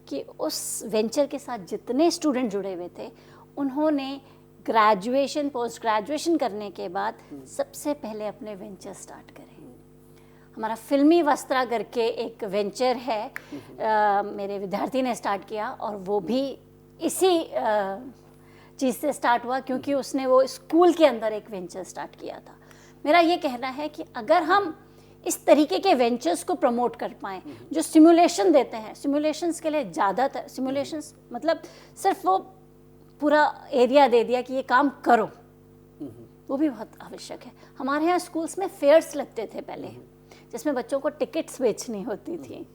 कि उस वेंचर के साथ जितने स्टूडेंट जुड़े हुए थे उन्होंने ग्रेजुएशन, पोस्ट ग्रेजुएशन करने के बाद सबसे पहले अपने वेंचर स्टार्ट करे। हमारा फिल्मी वस्त्रा करके एक वेंचर है, मेरे विद्यार्थी ने स्टार्ट किया और वो भी इसी चीज़ से स्टार्ट हुआ क्योंकि उसने वो स्कूल के अंदर एक वेंचर स्टार्ट किया था। मेरा ये कहना है कि अगर हम इस तरीके के वेंचर्स को प्रमोट कर पाएँ जो सिमुलेशन देते हैं, सिमुलेशंस के लिए ज़्यादातर सिमुलेशंस मतलब सिर्फ वो पूरा एरिया दे दिया कि ये काम करो, वो भी बहुत आवश्यक है। हमारे यहाँ स्कूल्स में फेयर्स लगते थे पहले, जिसमें बच्चों को टिकट्स बेचनी होती थी।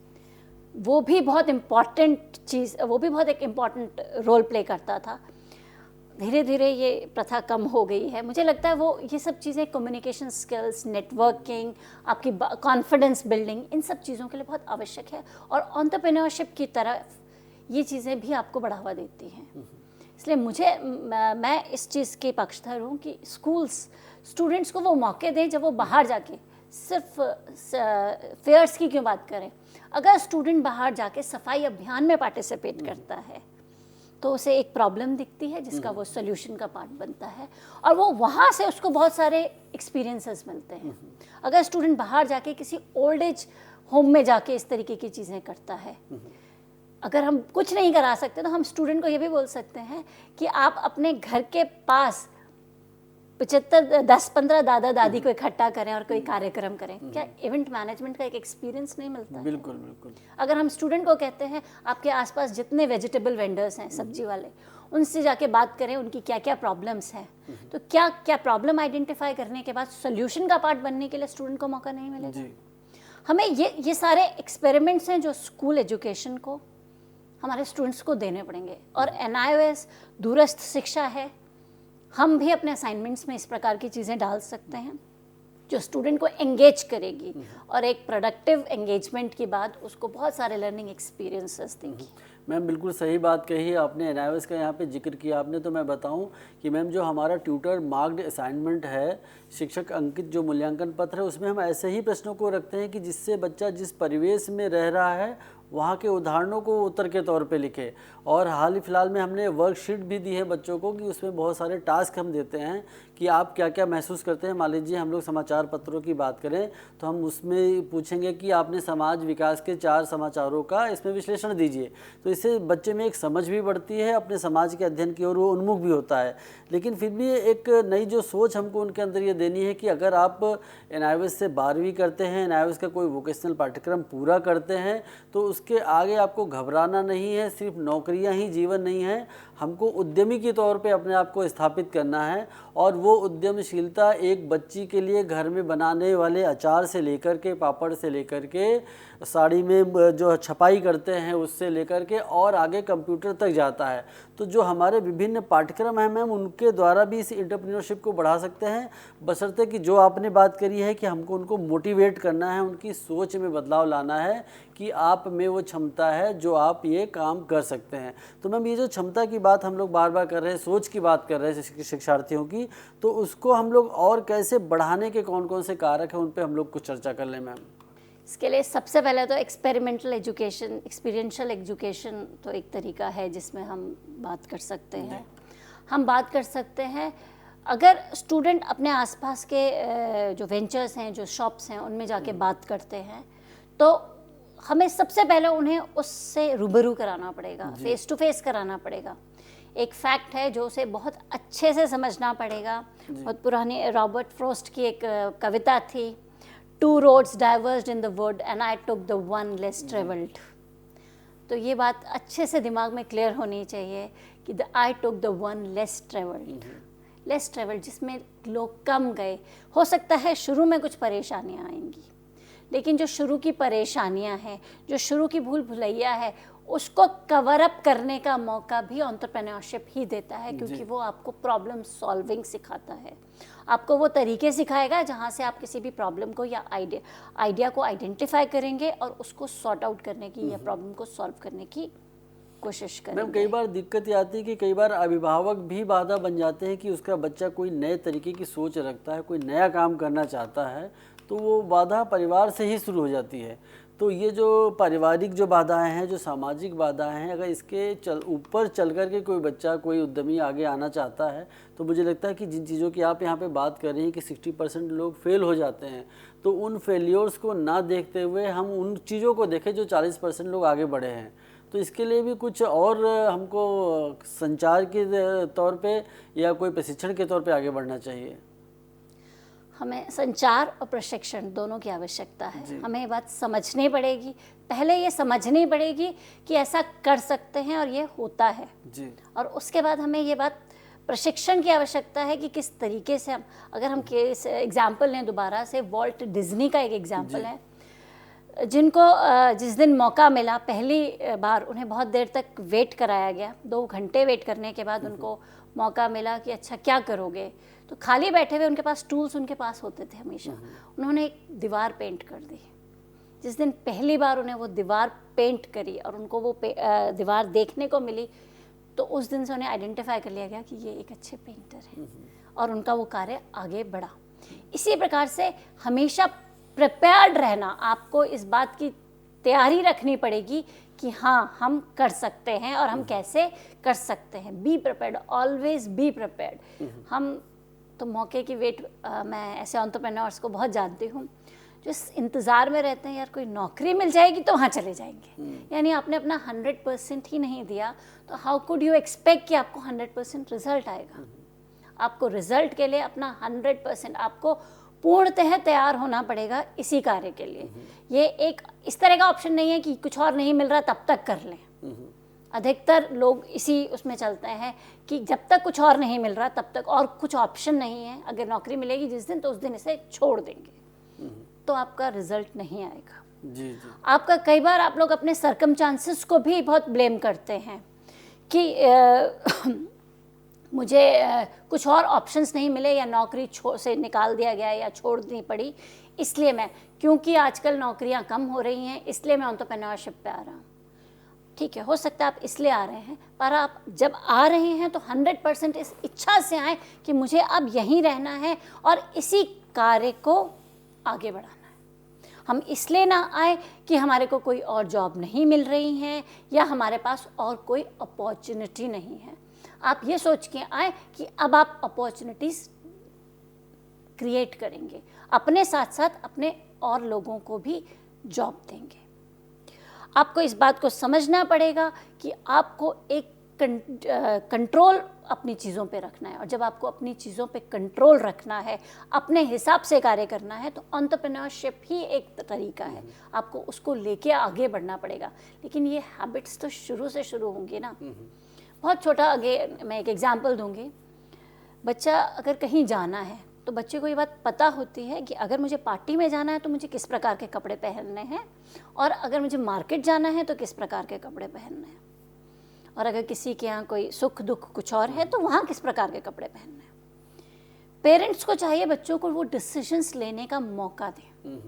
वो भी बहुत इम्पॉर्टेंट चीज़, वो भी बहुत एक इम्पॉर्टेंट रोल प्ले करता था। धीरे धीरे ये प्रथा कम हो गई है। मुझे लगता है वो ये सब चीज़ें कम्युनिकेशन स्किल्स, नेटवर्किंग, आपकी कॉन्फिडेंस बिल्डिंग, इन सब चीज़ों के लिए बहुत आवश्यक है और एंटरप्रेन्योरशिप की तरफ ये चीज़ें भी आपको बढ़ावा देती हैं। इसलिए मैं इस चीज़ के पक्षधर हूँ कि स्कूल्स स्टूडेंट्स को वो मौके दें जब वो बाहर जाके, सिर्फ फेयर्स की क्यों बात करें, अगर स्टूडेंट बाहर जाके सफाई अभियान में पार्टिसिपेट करता है तो उसे एक प्रॉब्लम दिखती है जिसका वो सोल्यूशन का पार्ट बनता है और वो वहाँ से उसको बहुत सारे एक्सपीरियंसेस मिलते हैं। अगर स्टूडेंट बाहर जाके किसी ओल्ड एज होम में जाके इस तरीके की चीज़ें करता है, अगर हम कुछ नहीं करा सकते तो हम स्टूडेंट को ये भी बोल सकते हैं कि आप अपने घर के पास 10-15 दादा दादी को इकट्ठा करें और कोई कार्यक्रम करें। क्या इवेंट मैनेजमेंट का एक एक्सपीरियंस नहीं मिलता है? बिल्कुल बिल्कुल। अगर हम स्टूडेंट को कहते हैं आपके आसपास जितने वेजिटेबल वेंडर्स हैं, सब्जी वाले, उनसे जाके बात करें उनकी क्या क्या प्रॉब्लम्स हैं, तो क्या क्या प्रॉब्लम आइडेंटिफाई करने के बाद सोल्यूशन का पार्ट बनने के लिए स्टूडेंट को मौका नहीं मिलेगा। हमें ये सारे एक्सपेरिमेंट्स हैं जो स्कूल एजुकेशन को, हमारे स्टूडेंट्स को देने पड़ेंगे। और NIOS दूरस्थ शिक्षा है, हम भी अपने असाइनमेंट्स में इस प्रकार की चीज़ें डाल सकते हैं जो स्टूडेंट को एंगेज करेगी और एक प्रोडक्टिव एंगेजमेंट के बाद उसको बहुत सारे लर्निंग एक्सपीरियंसेस देंगी। मैम बिल्कुल सही बात कही आपने। NIOS का यहाँ पे जिक्र किया आपने, तो मैं बताऊँ कि मैम जो हमारा ट्यूटर मार्क्ड असाइनमेंट है, शिक्षक अंकित जो मूल्यांकन पत्र है, उसमें हम ऐसे ही प्रश्नों को रखते हैं कि जिससे बच्चा जिस परिवेश में रह रहा है वहाँ के उदाहरणों को उत्तर के तौर पे लिखें। और हाल ही फिलहाल में हमने वर्कशीट भी दी है बच्चों को कि उसमें बहुत सारे टास्क हम देते हैं कि आप क्या क्या महसूस करते हैं। मान लीजिए हम लोग समाचार पत्रों की बात करें तो हम उसमें पूछेंगे कि आपने समाज विकास के 4 समाचारों का इसमें विश्लेषण दीजिए। तो इससे बच्चे में एक समझ भी बढ़ती है, अपने समाज के अध्ययन की ओर वो उन्मुख भी होता है। लेकिन फिर भी एक नई जो सोच हमको उनके अंदर ये देनी है कि अगर आप NIOS से 12वीं करते हैं, NIOS का कोई वोकेशनल पाठ्यक्रम पूरा करते हैं तो उसके आगे आपको घबराना नहीं है। सिर्फ नौकरियां ही जीवन नहीं है, हमको उद्यमी के तौर पे अपने आप को स्थापित करना है। और वो उद्यमशीलता एक बच्ची के लिए घर में बनाने वाले अचार से लेकर के, पापड़ से लेकर के, साड़ी में जो छपाई करते हैं उससे लेकर के और आगे कंप्यूटर तक जाता है। तो जो हमारे विभिन्न पाठ्यक्रम हैं मैम, उनके द्वारा भी इस एंटरप्रेन्योरशिप को बढ़ा सकते हैं, बशर्ते कि जो आपने बात करी है कि हमको उनको मोटिवेट करना है, उनकी सोच में बदलाव लाना है कि आप में वो क्षमता है जो आप ये काम कर सकते हैं। तो मैम ये जो क्षमता की बात हम लोग बार बार कर रहे हैं, सोच की बात कर रहे हैं शिक्षार्थियों की, तो उसको हम लोग और कैसे बढ़ाने के कौन कौन से कारक हैं उन पे हम लोग कुछ चर्चा कर लें मैम। इसके लिए सबसे पहले तो एक्सपेरिमेंटल एजुकेशन, एक्सपीरियंशियल एजुकेशन तो एक तरीका है जिसमें हम बात कर सकते हैं। हम बात कर सकते हैं अगर स्टूडेंट अपने आसपास के जो वेंचर्स हैं, जो शॉप्स हैं, उनमें जाके बात करते हैं तो हमें सबसे पहले उन्हें उससे रूबरू कराना पड़ेगा, फेस टू फेस कराना पड़ेगा। एक फैक्ट है जो उसे बहुत अच्छे से समझना पड़ेगा। बहुत पुरानी रॉबर्ट फ्रॉस्ट की एक कविता थी, 2 roads diverged in the wood and I took the one less traveled। तो ये बात अच्छे से दिमाग में क्लियर होनी चाहिए कि I took the one less traveled। Less travelled जिसमें लोग कम गए। हो सकता है शुरू में कुछ परेशानियां आएंगी, लेकिन जो शुरू की परेशानियां हैं, जो शुरू की भूल भुलैया है, उसको कवर अप करने का मौका भी एंटरप्रेन्योरशिप ही देता है, क्योंकि वो आपको प्रॉब्लम सॉल्विंग सिखाता है। आपको वो तरीके सिखाएगा जहाँ से आप किसी भी प्रॉब्लम को या आइडिया को आइडेंटिफाई करेंगे और उसको सॉर्ट आउट करने की या प्रॉब्लम को सॉल्व करने की कोशिश करेंगे। मैम कई बार दिक्कत ये आती है कि कई बार अभिभावक भी बाधा बन जाते हैं कि उसका बच्चा कोई नए तरीके की सोच रखता है, कोई नया काम करना चाहता है, तो वो बाधा परिवार से ही शुरू हो जाती है। तो ये जो पारिवारिक जो बाधाएं हैं, जो सामाजिक बाधाएं हैं, अगर इसके ऊपर चल कर के कोई बच्चा, कोई उद्यमी आगे आना चाहता है, तो मुझे लगता है कि जिन चीज़ों की आप यहाँ पे बात कर रही हैं कि 60% लोग फेल हो जाते हैं, तो उन फेलियर्स को ना देखते हुए हम उन चीज़ों को देखें जो 40% लोग आगे बढ़े हैं। तो इसके लिए भी कुछ और हमको संचार के तौर पे या कोई प्रशिक्षण के तौर पे आगे बढ़ना चाहिए। हमें संचार और प्रशिक्षण दोनों की आवश्यकता है। हमें ये बात समझनी पड़ेगी, पहले ये समझनी पड़ेगी कि ऐसा कर सकते हैं और ये होता है जी। और उसके बाद हमें ये बात प्रशिक्षण की आवश्यकता है कि किस तरीके से हम, अगर हम केस एग्जाम्पल लें दोबारा से, वॉल्ट डिज्नी का एक एग्जाम्पल है, जिनको जिस दिन मौका मिला पहली बार उन्हें बहुत देर तक वेट कराया गया। 2 घंटे वेट करने के बाद उनको मौका मिला कि अच्छा क्या करोगे, तो खाली बैठे हुए उनके पास टूल्स उनके पास होते थे हमेशा। उन्होंने एक दीवार पेंट कर दी। जिस दिन पहली बार उन्हें वो दीवार पेंट करी और उनको वो दीवार देखने को मिली, तो उस दिन से उन्हें आइडेंटिफाई कर लिया गया कि ये एक अच्छे पेंटर हैं और उनका वो कार्य आगे बढ़ा। इसी प्रकार से हमेशा प्रिपेयर्ड रहना, आपको इस बात की तैयारी रखनी पड़ेगी कि हाँ हम कर सकते हैं और हम कैसे कर सकते हैं। Be prepared, always be prepared. हम तो मौके की वेट, मैं ऐसे एंटरप्रेन्योर्स को बहुत जानती हूँ जो इस इंतज़ार में रहते हैं यार कोई नौकरी मिल जाएगी तो वहाँ चले जाएंगे। यानी आपने अपना 100% ही नहीं दिया, तो हाउ कुड यू एक्सपेक्ट कि आपको 100% रिजल्ट आएगा। आपको रिजल्ट के लिए अपना 100%, आपको पूर्णतः तैयार होना पड़ेगा इसी कार्य के लिए। ये एक इस तरह का ऑप्शन नहीं है कि कुछ और नहीं मिल रहा तब तक कर लें। अधिकतर लोग इसी उसमें चलते हैं कि जब तक कुछ और नहीं मिल रहा तब तक, और कुछ ऑप्शन नहीं है, अगर नौकरी मिलेगी जिस दिन तो उस दिन इसे छोड़ देंगे, तो आपका रिजल्ट नहीं आएगा। जी। आपका कई बार आप लोग अपने सर्कमस्टांसेस को भी बहुत ब्लेम करते हैं कि मुझे कुछ और ऑप्शंस नहीं मिले या नौकरी से निकाल दिया गया या छोड़नी पड़ी, इसलिए मैं, क्योंकि आजकल नौकरियां कम हो रही हैं इसलिए मैं एंटरप्रेन्योरशिप पे आ रहा हूँ। ठीक है, हो सकता है आप इसलिए आ रहे हैं, पर आप जब आ रहे हैं तो 100% इस इच्छा से आए कि मुझे अब यहीं रहना है और इसी कार्य को आगे बढ़ाना है। हम इसलिए ना आए कि हमारे को कोई और जॉब नहीं मिल रही है या हमारे पास और कोई अपॉर्चुनिटी नहीं है। आप ये सोच के आए कि अब आप अपॉर्चुनिटीज़ क्रिएट करेंगे, अपने साथ साथ अपने और लोगों को भी जॉब देंगे। आपको इस बात को समझना पड़ेगा कि आपको एक कंट्रोल अपनी चीज़ों पे रखना है, और जब आपको अपनी चीज़ों पे कंट्रोल रखना है, अपने हिसाब से कार्य करना है, तो एंटरप्रेन्योरशिप ही एक तरीका है। आपको उसको लेके आगे बढ़ना पड़ेगा, लेकिन ये हैबिट्स तो शुरू से शुरू होंगी ना। बहुत छोटा, आगे मैं एक एग्जांपल दूंगी। बच्चा अगर कहीं जाना है तो बच्चे को ये बात पता होती है कि अगर मुझे पार्टी में जाना है तो मुझे किस प्रकार के कपड़े पहनने हैं, और अगर मुझे मार्केट जाना है तो किस प्रकार के कपड़े पहनने हैं, और अगर किसी के यहाँ कोई सुख दुख कुछ और है तो वहाँ किस प्रकार के कपड़े पहनने हैं। पेरेंट्स को चाहिए बच्चों को वो डिसीजंस लेने का मौका दें।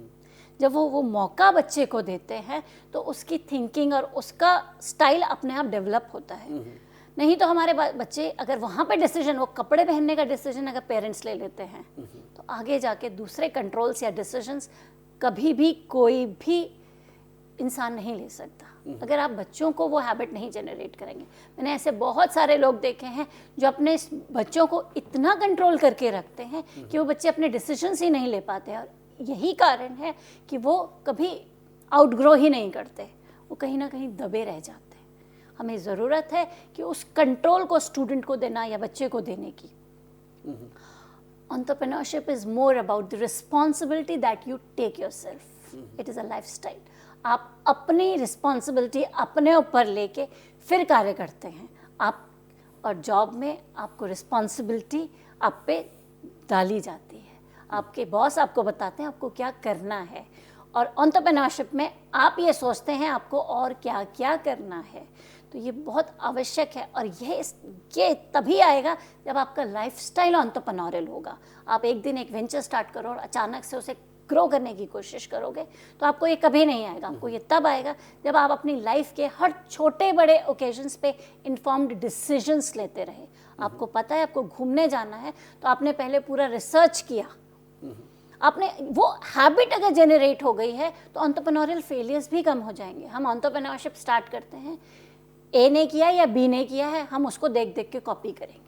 जब वो मौका बच्चे को देते हैं तो उसकी थिंकिंग और उसका स्टाइल अपने आप डेवलप होता है। नहीं तो हमारे बच्चे अगर वहाँ पे डिसीजन, वो कपड़े पहनने का डिसीजन अगर पेरेंट्स ले लेते हैं तो आगे जाके दूसरे कंट्रोल्स या डिसीजंस कभी भी कोई भी इंसान नहीं ले सकता, अगर आप बच्चों को वो हैबिट नहीं जनरेट करेंगे। मैंने ऐसे बहुत सारे लोग देखे हैं जो अपने बच्चों को इतना कंट्रोल करके रखते हैं कि वो बच्चे अपने डिसीजंस ही नहीं ले पाते, और यही कारण है कि वो कभी आउटग्रो ही नहीं करते, वो कहीं ना कहीं दबे रह जाते हैं। हमें ज़रूरत है कि उस कंट्रोल को स्टूडेंट को देना या बच्चे को देने की। Entrepreneurship is more about the responsibility that you take yourself. It is a lifestyle. आप अपनी रिस्पॉन्सिबिलिटी अपने ऊपर लेके फिर कार्य करते हैं आप, और जॉब में आपको रिस्पॉन्सिबिलिटी आप पे डाली जाती है। आपके बॉस आपको बताते हैं आपको क्या करना है, और एंटरप्रेन्योरशिप में आप ये सोचते हैं आपको और क्या क्या करना है। तो ये बहुत आवश्यक है, और ये तभी आएगा जब आपका लाइफस्टाइल एंटरप्रेन्योरियल होगा। आप एक दिन एक वेंचर स्टार्ट करो और अचानक से उसे ग्रो करने की कोशिश करोगे तो आपको ये कभी नहीं आएगा। आपको ये तब आएगा जब आप अपनी लाइफ के हर छोटे बड़े ओकेजन्स पे इन्फॉर्म्ड डिसीजंस लेते रहे। आपको पता है आपको घूमने जाना है तो आपने पहले पूरा रिसर्च किया, आपने वो हैबिट अगर जनरेट हो गई है तो एंटरप्रेन्योरियल फेलियर्स भी कम हो जाएंगे। हम एंटरप्रेन्योरशिप स्टार्ट करते हैं, ए ने किया या बी ने किया है, हम उसको देख देख के कॉपी करेंगे।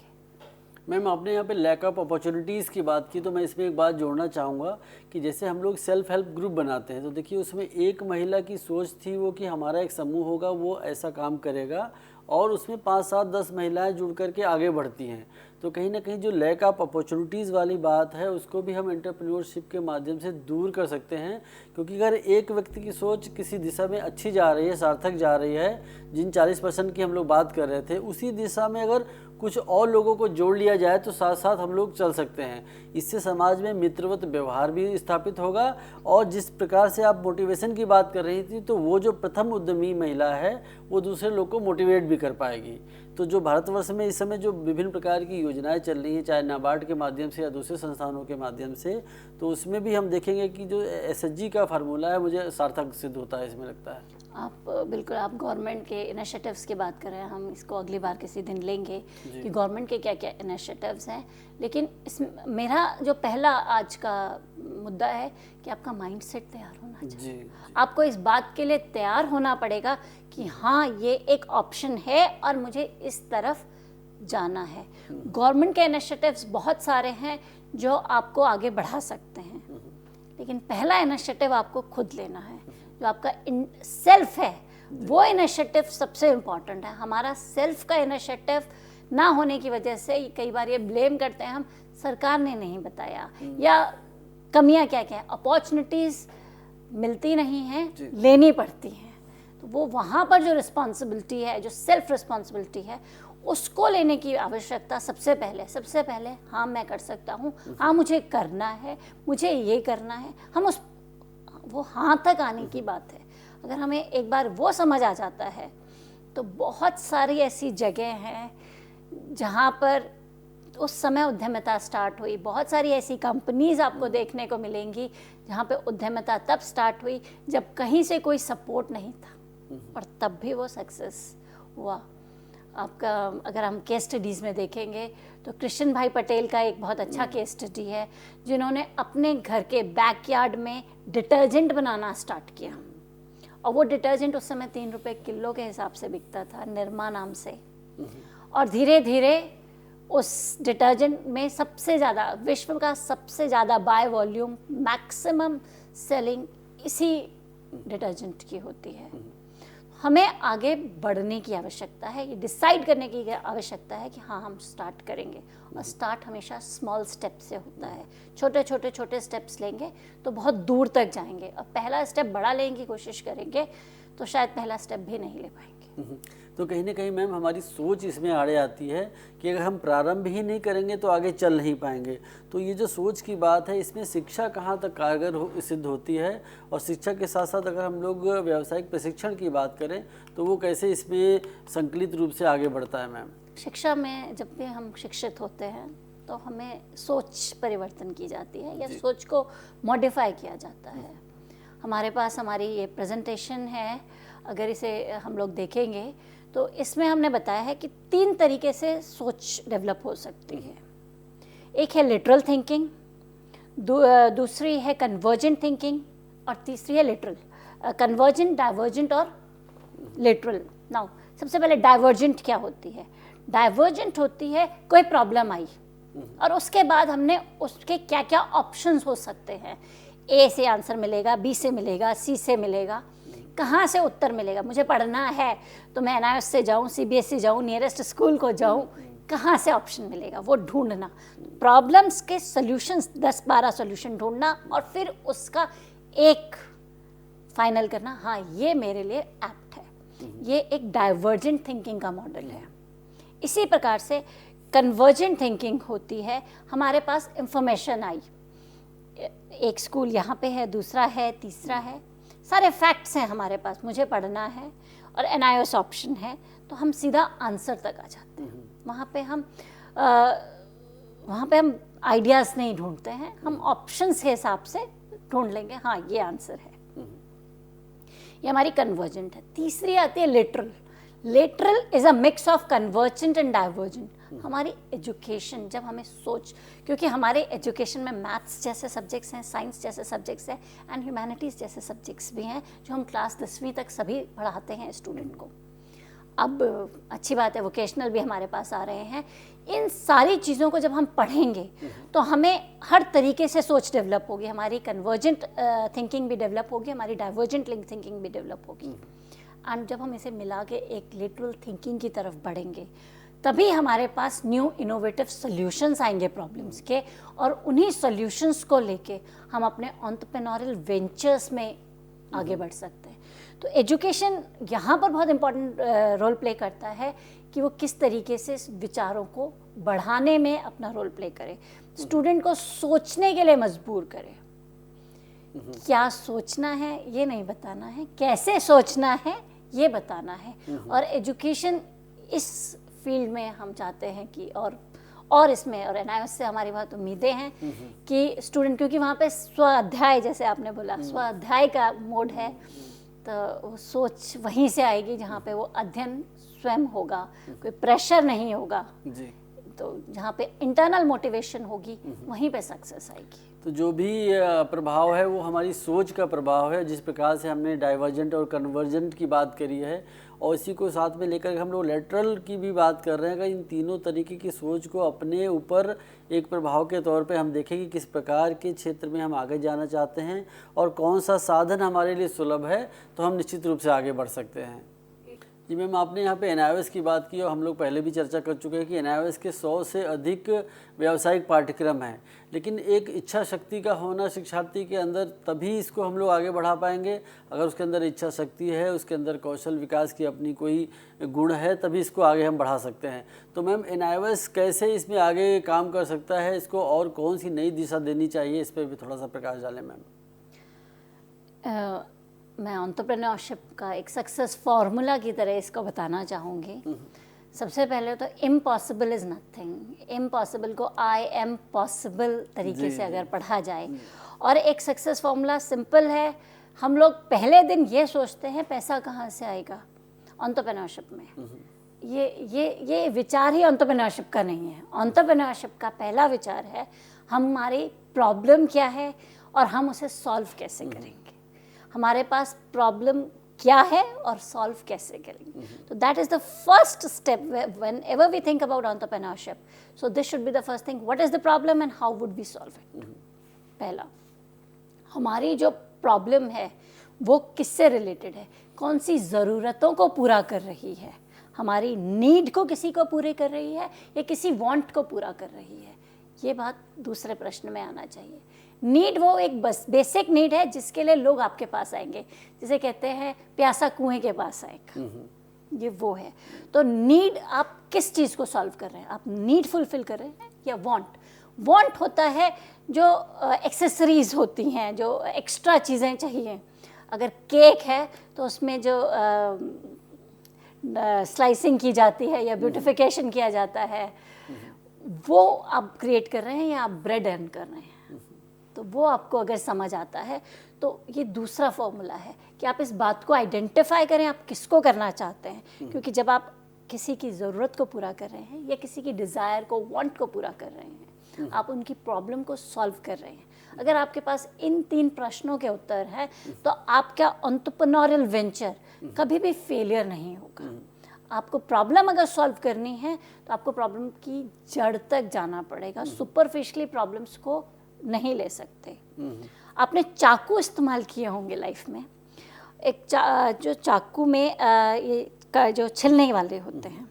मैम आपने यहाँ पे लैक ऑफ अपॉर्चुनिटीज़ की बात की, तो मैं इसमें एक बात जोड़ना चाहूँगा कि जैसे हम लोग सेल्फ हेल्प ग्रुप बनाते हैं तो देखिए उसमें एक महिला की सोच थी वो कि हमारा एक समूह होगा, वो ऐसा काम करेगा, और उसमें 5, 7, 10 महिलाएं जुड़ करके आगे बढ़ती हैं। तो कहीं ना कहीं जो लैक ऑफ अपॉर्चुनिटीज़ वाली बात है उसको भी हम एंटरप्रेन्योरशिप के माध्यम से दूर कर सकते हैं, क्योंकि अगर एक व्यक्ति की सोच किसी दिशा में अच्छी जा रही है, सार्थक जा रही है, जिन 40% की हम लोग बात कर रहे थे, उसी दिशा में अगर कुछ और लोगों को जोड़ लिया जाए तो साथ साथ हम लोग चल सकते हैं। इससे समाज में मित्रवत व्यवहार भी स्थापित होगा, और जिस प्रकार से आप मोटिवेशन की बात कर रही थी तो वो जो प्रथम उद्यमी महिला है वो दूसरे लोग को मोटिवेट भी कर पाएगी। तो जो भारतवर्ष में इस समय जो विभिन्न प्रकार की योजनाएं चल रही हैं, चाहे नाबार्ड के माध्यम से या दूसरे संस्थानों के माध्यम से, तो उसमें भी हम देखेंगे कि जो SHG का फार्मूला है मुझे सार्थक सिद्ध होता है, इसमें लगता है। आप बिल्कुल, आप गवर्नमेंट के इनिशिएटिव्स की बात कर रहे हैं, हम इसको अगली बार किसी दिन लेंगे कि गवर्नमेंट के क्या क्या इनिशिएटिव्स हैं। लेकिन मेरा जो पहला आज का मुद्दा है कि आपका माइंडसेट तैयार होना चाहिए। आपको इस बात के लिए तैयार होना पड़ेगा कि हाँ ये एक ऑप्शन है और मुझे इस तरफ जाना है। गवर्नमेंट के इनिशिएटिव्स बहुत सारे हैं जो आपको आगे बढ़ा सकते हैं, लेकिन पहला इनिशिएटिव आपको खुद लेना है। जो आपका सेल्फ है वो इनिशिएटिव सबसे इम्पॉर्टेंट है। हमारा सेल्फ का इनिशिएटिव ना होने की वजह से कई बार ये ब्लेम करते हैं हम, सरकार ने नहीं बताया या कमियां क्या क्या है, अपॉर्चुनिटीज़ मिलती नहीं हैं, लेनी पड़ती हैं। तो वो वहाँ पर जो रिस्पॉन्सिबिलिटी है, जो सेल्फ रिस्पॉन्सिबिलिटी है, उसको लेने की आवश्यकता सबसे पहले हाँ मैं कर सकता हूँ, हाँ मुझे करना है, मुझे ये करना है, हम वो हाँ तक आने की बात है। अगर हमें एक बार वो समझ आ जाता है तो बहुत सारी ऐसी जगह हैं जहाँ पर उस समय उद्यमिता स्टार्ट हुई। बहुत सारी ऐसी कंपनीज आपको देखने को मिलेंगी जहाँ पे उद्यमिता तब स्टार्ट हुई जब कहीं से कोई सपोर्ट नहीं था, और तब भी वो सक्सेस हुआ। आपका अगर हम केस स्टडीज़ में देखेंगे तो कृष्ण भाई पटेल का एक बहुत अच्छा केस स्टडी है, जिन्होंने अपने घर के बैकयार्ड में डिटर्जेंट बनाना स्टार्ट किया। और वो डिटर्जेंट उस समय 3 रुपए किलो के हिसाब से बिकता था, निरमा नाम से। और धीरे धीरे उस डिटर्जेंट में सबसे ज़्यादा, विश्व का सबसे ज़्यादा बाय वॉल्यूम मैक्सिमम सेलिंग इसी डिटर्जेंट की होती है। हमें आगे बढ़ने की आवश्यकता है, ये डिसाइड करने की आवश्यकता है कि हाँ हम स्टार्ट करेंगे। और स्टार्ट हमेशा स्मॉल स्टेप से होता है। छोटे छोटे छोटे स्टेप्स लेंगे तो बहुत दूर तक जाएंगे। और पहला स्टेप बड़ा लेने की कोशिश करेंगे तो शायद पहला स्टेप भी नहीं ले पाएंगे। तो कहीं ना कहीं मैम हमारी सोच इसमें आड़े आती है कि अगर हम प्रारंभ ही नहीं करेंगे तो आगे चल नहीं पाएंगे। तो ये जो सोच की बात है, इसमें शिक्षा कहाँ तक कारगर सिद्ध होती है? और शिक्षा के साथ साथ अगर हम लोग व्यावसायिक प्रशिक्षण की बात करें तो वो कैसे इसमें संकलित रूप से आगे बढ़ता है मैम? शिक्षा में जब भी हम शिक्षित होते हैं तो हमें सोच परिवर्तन की जाती है या सोच को मॉडिफाई किया जाता है। हमारे पास हमारी ये प्रेजेंटेशन है, अगर इसे हम लोग देखेंगे तो इसमें हमने बताया है कि 3 तरीके से सोच डेवलप हो सकती है। एक है लिटरल थिंकिंग, दूसरी है कन्वर्जेंट थिंकिंग और तीसरी है लिटरल। कन्वर्जेंट, डाइवर्जेंट और लिटरल। नाउ सबसे पहले डाइवर्जेंट क्या होती है? डाइवर्जेंट होती है कोई प्रॉब्लम आई और उसके बाद हमने उसके क्या क्या ऑप्शंस हो सकते हैं। ए से आंसर मिलेगा, बी से मिलेगा, सी से मिलेगा, कहाँ से उत्तर मिलेगा? मुझे पढ़ना है तो मैं NIOS से जाऊँ, CBSE जाऊँ, नियरेस्ट स्कूल को जाऊँ, कहाँ से ऑप्शन मिलेगा? वो ढूंढना, प्रॉब्लम्स के सॉल्यूशंस 10-12 सॉल्यूशन ढूंढना और फिर उसका एक फाइनल करना, हाँ ये मेरे लिए एप्ट है। ये एक डाइवर्जेंट थिंकिंग का मॉडल है। इसी प्रकार से कन्वर्जेंट थिंकिंग होती है, हमारे पास इंफॉर्मेशन आई, एक स्कूल यहाँ पे है, दूसरा है, तीसरा है, सारे फैक्ट्स हैं हमारे पास, मुझे पढ़ना है और NIOS ऑप्शन है, तो हम सीधा आंसर तक आ जाते हैं। वहाँ पे हम आइडियाज़ नहीं ढूंढते हैं, हम ऑप्शंस के हिसाब से ढूंढ लेंगे, हाँ ये आंसर है। ये हमारी कन्वर्जेंट है। तीसरी आती है literal. Literal is a mix of convergent and divergent. हमारी एजुकेशन, जब हमें सोच, क्योंकि हमारे एजुकेशन में मैथ्स जैसे सब्जेक्ट्स हैं, साइंस जैसे सब्जेक्ट्स हैं एंड ह्यूमैनिटीज़ जैसे सब्जेक्ट्स भी हैं जो हम क्लास 10वीं तक सभी पढ़ाते हैं स्टूडेंट को। अब अच्छी बात है वोकेशनल भी हमारे पास आ रहे हैं। इन सारी चीज़ों को जब हम पढ़ेंगे तो हमें हर तरीके से सोच डेवलप होगी। हमारी कन्वर्जेंट थिंकिंग भी डेवलप होगी, हमारी डाइवर्जेंट थिंकिंग भी डेवलप होगी। एंड जब हम इसे मिला के एक लिटरल थिंकिंग की तरफ बढ़ेंगे तभी हमारे पास न्यू इनोवेटिव सॉल्यूशंस आएंगे प्रॉब्लम्स के, और उन्हीं सॉल्यूशंस को लेके हम अपने एंटरप्रेन्योरियल वेंचर्स में आगे बढ़ सकते हैं। तो एजुकेशन यहाँ पर बहुत इम्पोर्टेंट रोल प्ले करता है कि वो किस तरीके से विचारों को बढ़ाने में अपना रोल प्ले करे, स्टूडेंट को सोचने के लिए मजबूर करे। क्या सोचना है ये नहीं बताना है, कैसे सोचना है ये बताना है। और एजुकेशन इस फील्ड में हम चाहते हैं कि और इसमें और NIOS से हमारी बहुत उम्मीदें हैं कि स्टूडेंट, क्योंकि वहाँ पे स्वाध्याय, जैसे आपने बोला स्वाध्याय का मोड है, तो वो सोच वहीं से आएगी जहाँ पे वो अध्ययन स्वयं होगा, कोई प्रेशर नहीं होगा जी। तो जहाँ पे इंटरनल मोटिवेशन होगी वहीं पे सक्सेस आएगी। तो जो भी प्रभाव है वो हमारी सोच का प्रभाव है। जिस प्रकार से हमने डाइवर्जेंट और कन्वर्जेंट की बात करी है और इसी को साथ में लेकर हम लोग लेटरल की भी बात कर रहे हैं कि इन तीनों तरीके की सोच को अपने ऊपर एक प्रभाव के तौर पे हम देखें कि किस प्रकार के क्षेत्र में हम आगे जाना चाहते हैं और कौन सा साधन हमारे लिए सुलभ है, तो हम निश्चित रूप से आगे बढ़ सकते हैं। जी मैम, आपने यहाँ पे NIOS की बात की और हम लोग पहले भी चर्चा कर चुके हैं कि NIOS के 100 से अधिक व्यावसायिक पाठ्यक्रम हैं, लेकिन एक इच्छा शक्ति का होना शिक्षार्थी के अंदर, तभी इसको हम लोग आगे बढ़ा पाएंगे। अगर उसके अंदर इच्छा शक्ति है, उसके अंदर कौशल विकास की अपनी कोई गुण है, तभी इसको आगे हम बढ़ा सकते हैं। तो मैम NIOS कैसे इसमें आगे काम कर सकता है, इसको और कौन सी नई दिशा देनी चाहिए, इस पर भी थोड़ा सा प्रकाश डालें मैम। मैं एंटरप्रेन्योरशिप का एक सक्सेस फार्मूला की तरह इसको बताना चाहूँगी। सबसे पहले तो इम्पॉसिबल इज़ नथिंग। इम्पॉसिबल को आई एम पॉसिबल तरीके से अगर पढ़ा जाए, और एक सक्सेस फार्मूला सिंपल है। हम लोग पहले दिन ये सोचते हैं पैसा कहाँ से आएगा एंटरप्रेन्योरशिप में, ये विचार ही एंटरप्रेन्योरशिप का नहीं है। एंटरप्रेन्योरशिप का पहला विचार है हमारी प्रॉब्लम क्या है और हम उसे सॉल्व कैसे करेंगे। हमारे पास प्रॉब्लम क्या है और सॉल्व कैसे करेंगे। तो that is the first step whenever we think about entrepreneurship. So this should be the first thing, what is the problem and how would we solve it. पहला, हमारी जो प्रॉब्लम है वो किससे रिलेटेड है, कौन सी ज़रूरतों को पूरा कर रही है, हमारी नीड को किसी को पूरे कर रही है या किसी वांट को पूरा कर रही है। ये बात दूसरे प्रश्न में आना चाहिए। नीड वो एक बस बेसिक नीड है जिसके लिए लोग आपके पास आएंगे, जिसे कहते हैं प्यासा कुएं के पास आएगा, ये वो है। तो नीड आप किस चीज़ को सॉल्व कर रहे हैं, आप नीड फुलफिल कर रहे हैं या वांट। वांट होता है जो एक्सेसरीज होती हैं, जो एक्स्ट्रा चीज़ें चाहिए। अगर केक है तो उसमें जो स्लाइसिंग की जाती है या ब्यूटिफिकेशन किया जाता है, वो आप क्रिएट कर रहे हैं या आप ब्रेड अर्न कर रहे हैं। तो वो आपको अगर समझ आता है तो ये दूसरा फॉर्मूला है कि आप इस बात को आइडेंटिफाई करें आप किसको करना चाहते हैं। क्योंकि जब आप किसी की ज़रूरत को पूरा कर रहे हैं या किसी की डिज़ायर को, वांट को पूरा कर रहे हैं, आप उनकी प्रॉब्लम को सॉल्व कर रहे हैं। अगर आपके पास इन 3 प्रश्नों के उत्तर हैं तो आपका एंटरप्रेन्योरियल वेंचर कभी भी फेलियर नहीं होगा। आपको प्रॉब्लम अगर सॉल्व करनी है तो आपको प्रॉब्लम की जड़ तक जाना पड़ेगा, सुपरफिशियली प्रॉब्लम्स को नहीं ले सकते। आपने चाकू इस्तेमाल किए होंगे लाइफ में। एक जो चाकू में ये जो छिलने वाले होते हैं,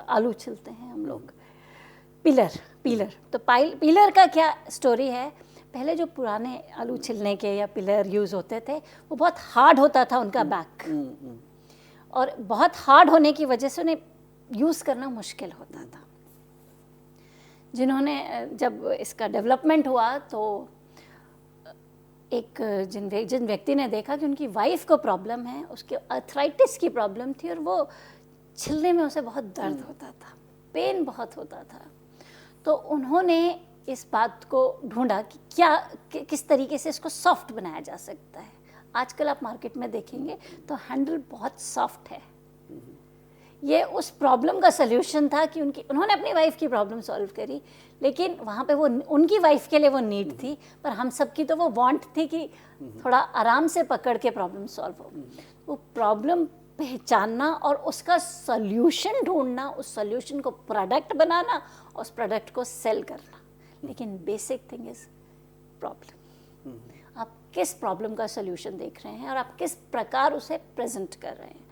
आलू छिलते हैं हम लोग, पीलर। तो पीलर का क्या स्टोरी है, पहले जो पुराने आलू छिलने के या पीलर यूज़ होते थे वो बहुत हार्ड होता था उनका बैक, और बहुत हार्ड होने की वजह से उन्हें यूज़ करना मुश्किल होता था। जिन्होंने जब इसका डेवलपमेंट हुआ तो एक जिन व्यक्ति ने देखा कि उनकी वाइफ को प्रॉब्लम है, उसके आर्थराइटिस की प्रॉब्लम थी और वो छिलने में उसे बहुत दर्द होता था, पेन बहुत होता था। तो उन्होंने इस बात को ढूंढा कि किस तरीके से इसको सॉफ्ट बनाया जा सकता है। आजकल आप मार्केट में देखेंगे तो हैंडल बहुत सॉफ्ट है। ये उस प्रॉब्लम का सल्यूशन था कि उन्होंने अपनी वाइफ की प्रॉब्लम सॉल्व करी, लेकिन वहाँ पे वो उनकी वाइफ के लिए वो नीड थी, पर हम सब की तो वो वांट थी कि थोड़ा आराम से पकड़ के प्रॉब्लम सॉल्व हो। वो प्रॉब्लम पहचानना और उसका सल्यूशन ढूंढना, उस सल्यूशन को प्रोडक्ट बनाना और उस प्रोडक्ट को सेल करना। लेकिन बेसिक थिंग इज प्रॉब्लम। आप किस प्रॉब्लम का सल्यूशन देख रहे हैं और आप किस प्रकार उसे प्रेजेंट कर रहे हैं,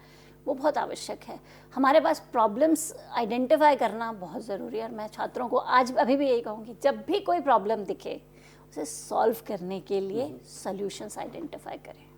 वो बहुत आवश्यक है। हमारे पास प्रॉब्लम्स आइडेंटिफाई करना बहुत ज़रूरी है। और मैं छात्रों को अभी भी यही कहूँगी, जब भी कोई प्रॉब्लम दिखे उसे सॉल्व करने के लिए सॉल्यूशंस आइडेंटिफाई करें।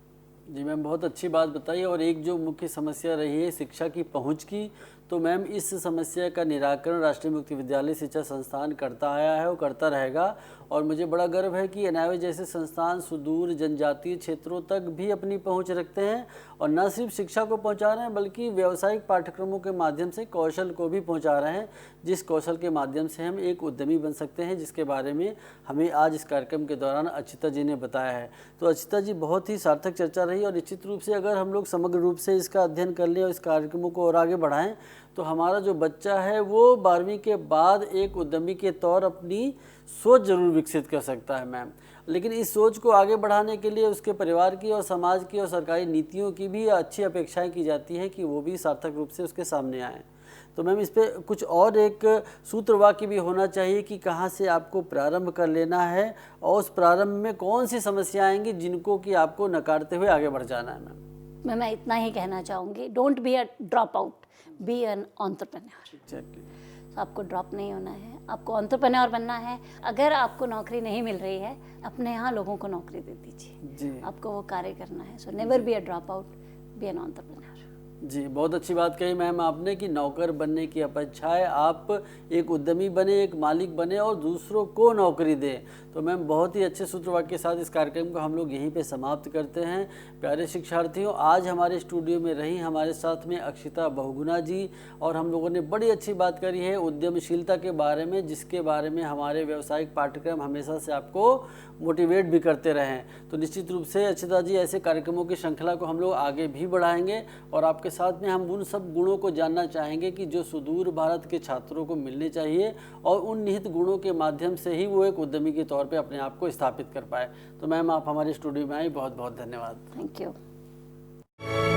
जी मैम, बहुत अच्छी बात बताई। और एक जो मुख्य समस्या रही है शिक्षा की पहुंच की, तो मैम इस समस्या का निराकरण राष्ट्रीय मुक्त विद्यालय शिक्षा संस्थान करता आया है और करता रहेगा। और मुझे बड़ा गर्व है कि एनआईओ जैसे संस्थान सुदूर जनजातीय क्षेत्रों तक भी अपनी पहुंच रखते हैं और न सिर्फ शिक्षा को पहुंचा रहे हैं बल्कि व्यावसायिक पाठ्यक्रमों के माध्यम से कौशल को भी पहुंचा रहे हैं, जिस कौशल के माध्यम से हम एक उद्यमी बन सकते हैं, जिसके बारे में हमें आज इस कार्यक्रम के दौरान अक्षिता जी ने बताया है। तो अक्षिता जी, बहुत ही सार्थक चर्चा रही और निश्चित रूप से अगर हम लोग समग्र रूप से इसका अध्ययन कर लें और इस कार्यक्रमों को और आगे बढ़ाएं तो हमारा जो बच्चा है वो 12वीं के बाद एक उद्यमी के तौर अपनी सोच जरूर विकसित कर सकता है मैम। लेकिन इस सोच को आगे बढ़ाने के लिए उसके परिवार की और समाज की और सरकारी नीतियों की भी अच्छी अपेक्षाएं की जाती हैं कि वो भी सार्थक रूप से उसके सामने आएँ। तो मैम इस पर कुछ और एक सूत्र वाक्य भी होना चाहिए कि कहाँ से आपको प्रारंभ कर लेना है और उस प्रारंभ में कौन सी समस्या आएंगी जिनको कि आपको नकारते हुए आगे बढ़ जाना है मैम। मैं इतना ही कहना चाहूँगी, don't be a drop out, be an entrepreneur. Exactly. तो आपको ड्रॉप नहीं होना है, आपको एंटरप्रेन्योर बनना है। अगर आपको नौकरी नहीं मिल रही है, अपने यहाँ लोगों को नौकरी दे दीजिए जी। आपको वो कार्य करना है। So never be a drop out, be an entrepreneur. जी, बहुत अच्छी बात कही मैम आपने कि नौकर बनने की अपेक्षाएं आप एक उद्यमी बने, एक मालिक बने और दूसरों को नौकरी दें। तो मैम बहुत ही अच्छे सूत्र वाक्य के साथ इस कार्यक्रम को हम लोग यहीं पे समाप्त करते हैं। प्यारे शिक्षार्थियों, आज हमारे स्टूडियो में रही हमारे साथ में अक्षिता बहुगुणा जी और हम लोगों ने बड़ी अच्छी बात करी है उद्यमशीलता के बारे में, जिसके बारे में हमारे व्यावसायिक पाठ्यक्रम हमेशा से आपको मोटिवेट भी करते रहें। तो निश्चित रूप से अक्षिता जी ऐसे कार्यक्रमों की श्रृंखला को हम लोग आगे भी बढ़ाएंगे और आपके साथ में हम उन सब गुणों को जानना चाहेंगे कि जो सुदूर भारत के छात्रों को मिलने चाहिए और उन निहित गुणों के माध्यम से ही वो एक उद्यमी के तौर पे अपने आप को स्थापित कर पाए। तो मैम, आप हमारे स्टूडियो में आई, बहुत बहुत धन्यवाद। Thank you.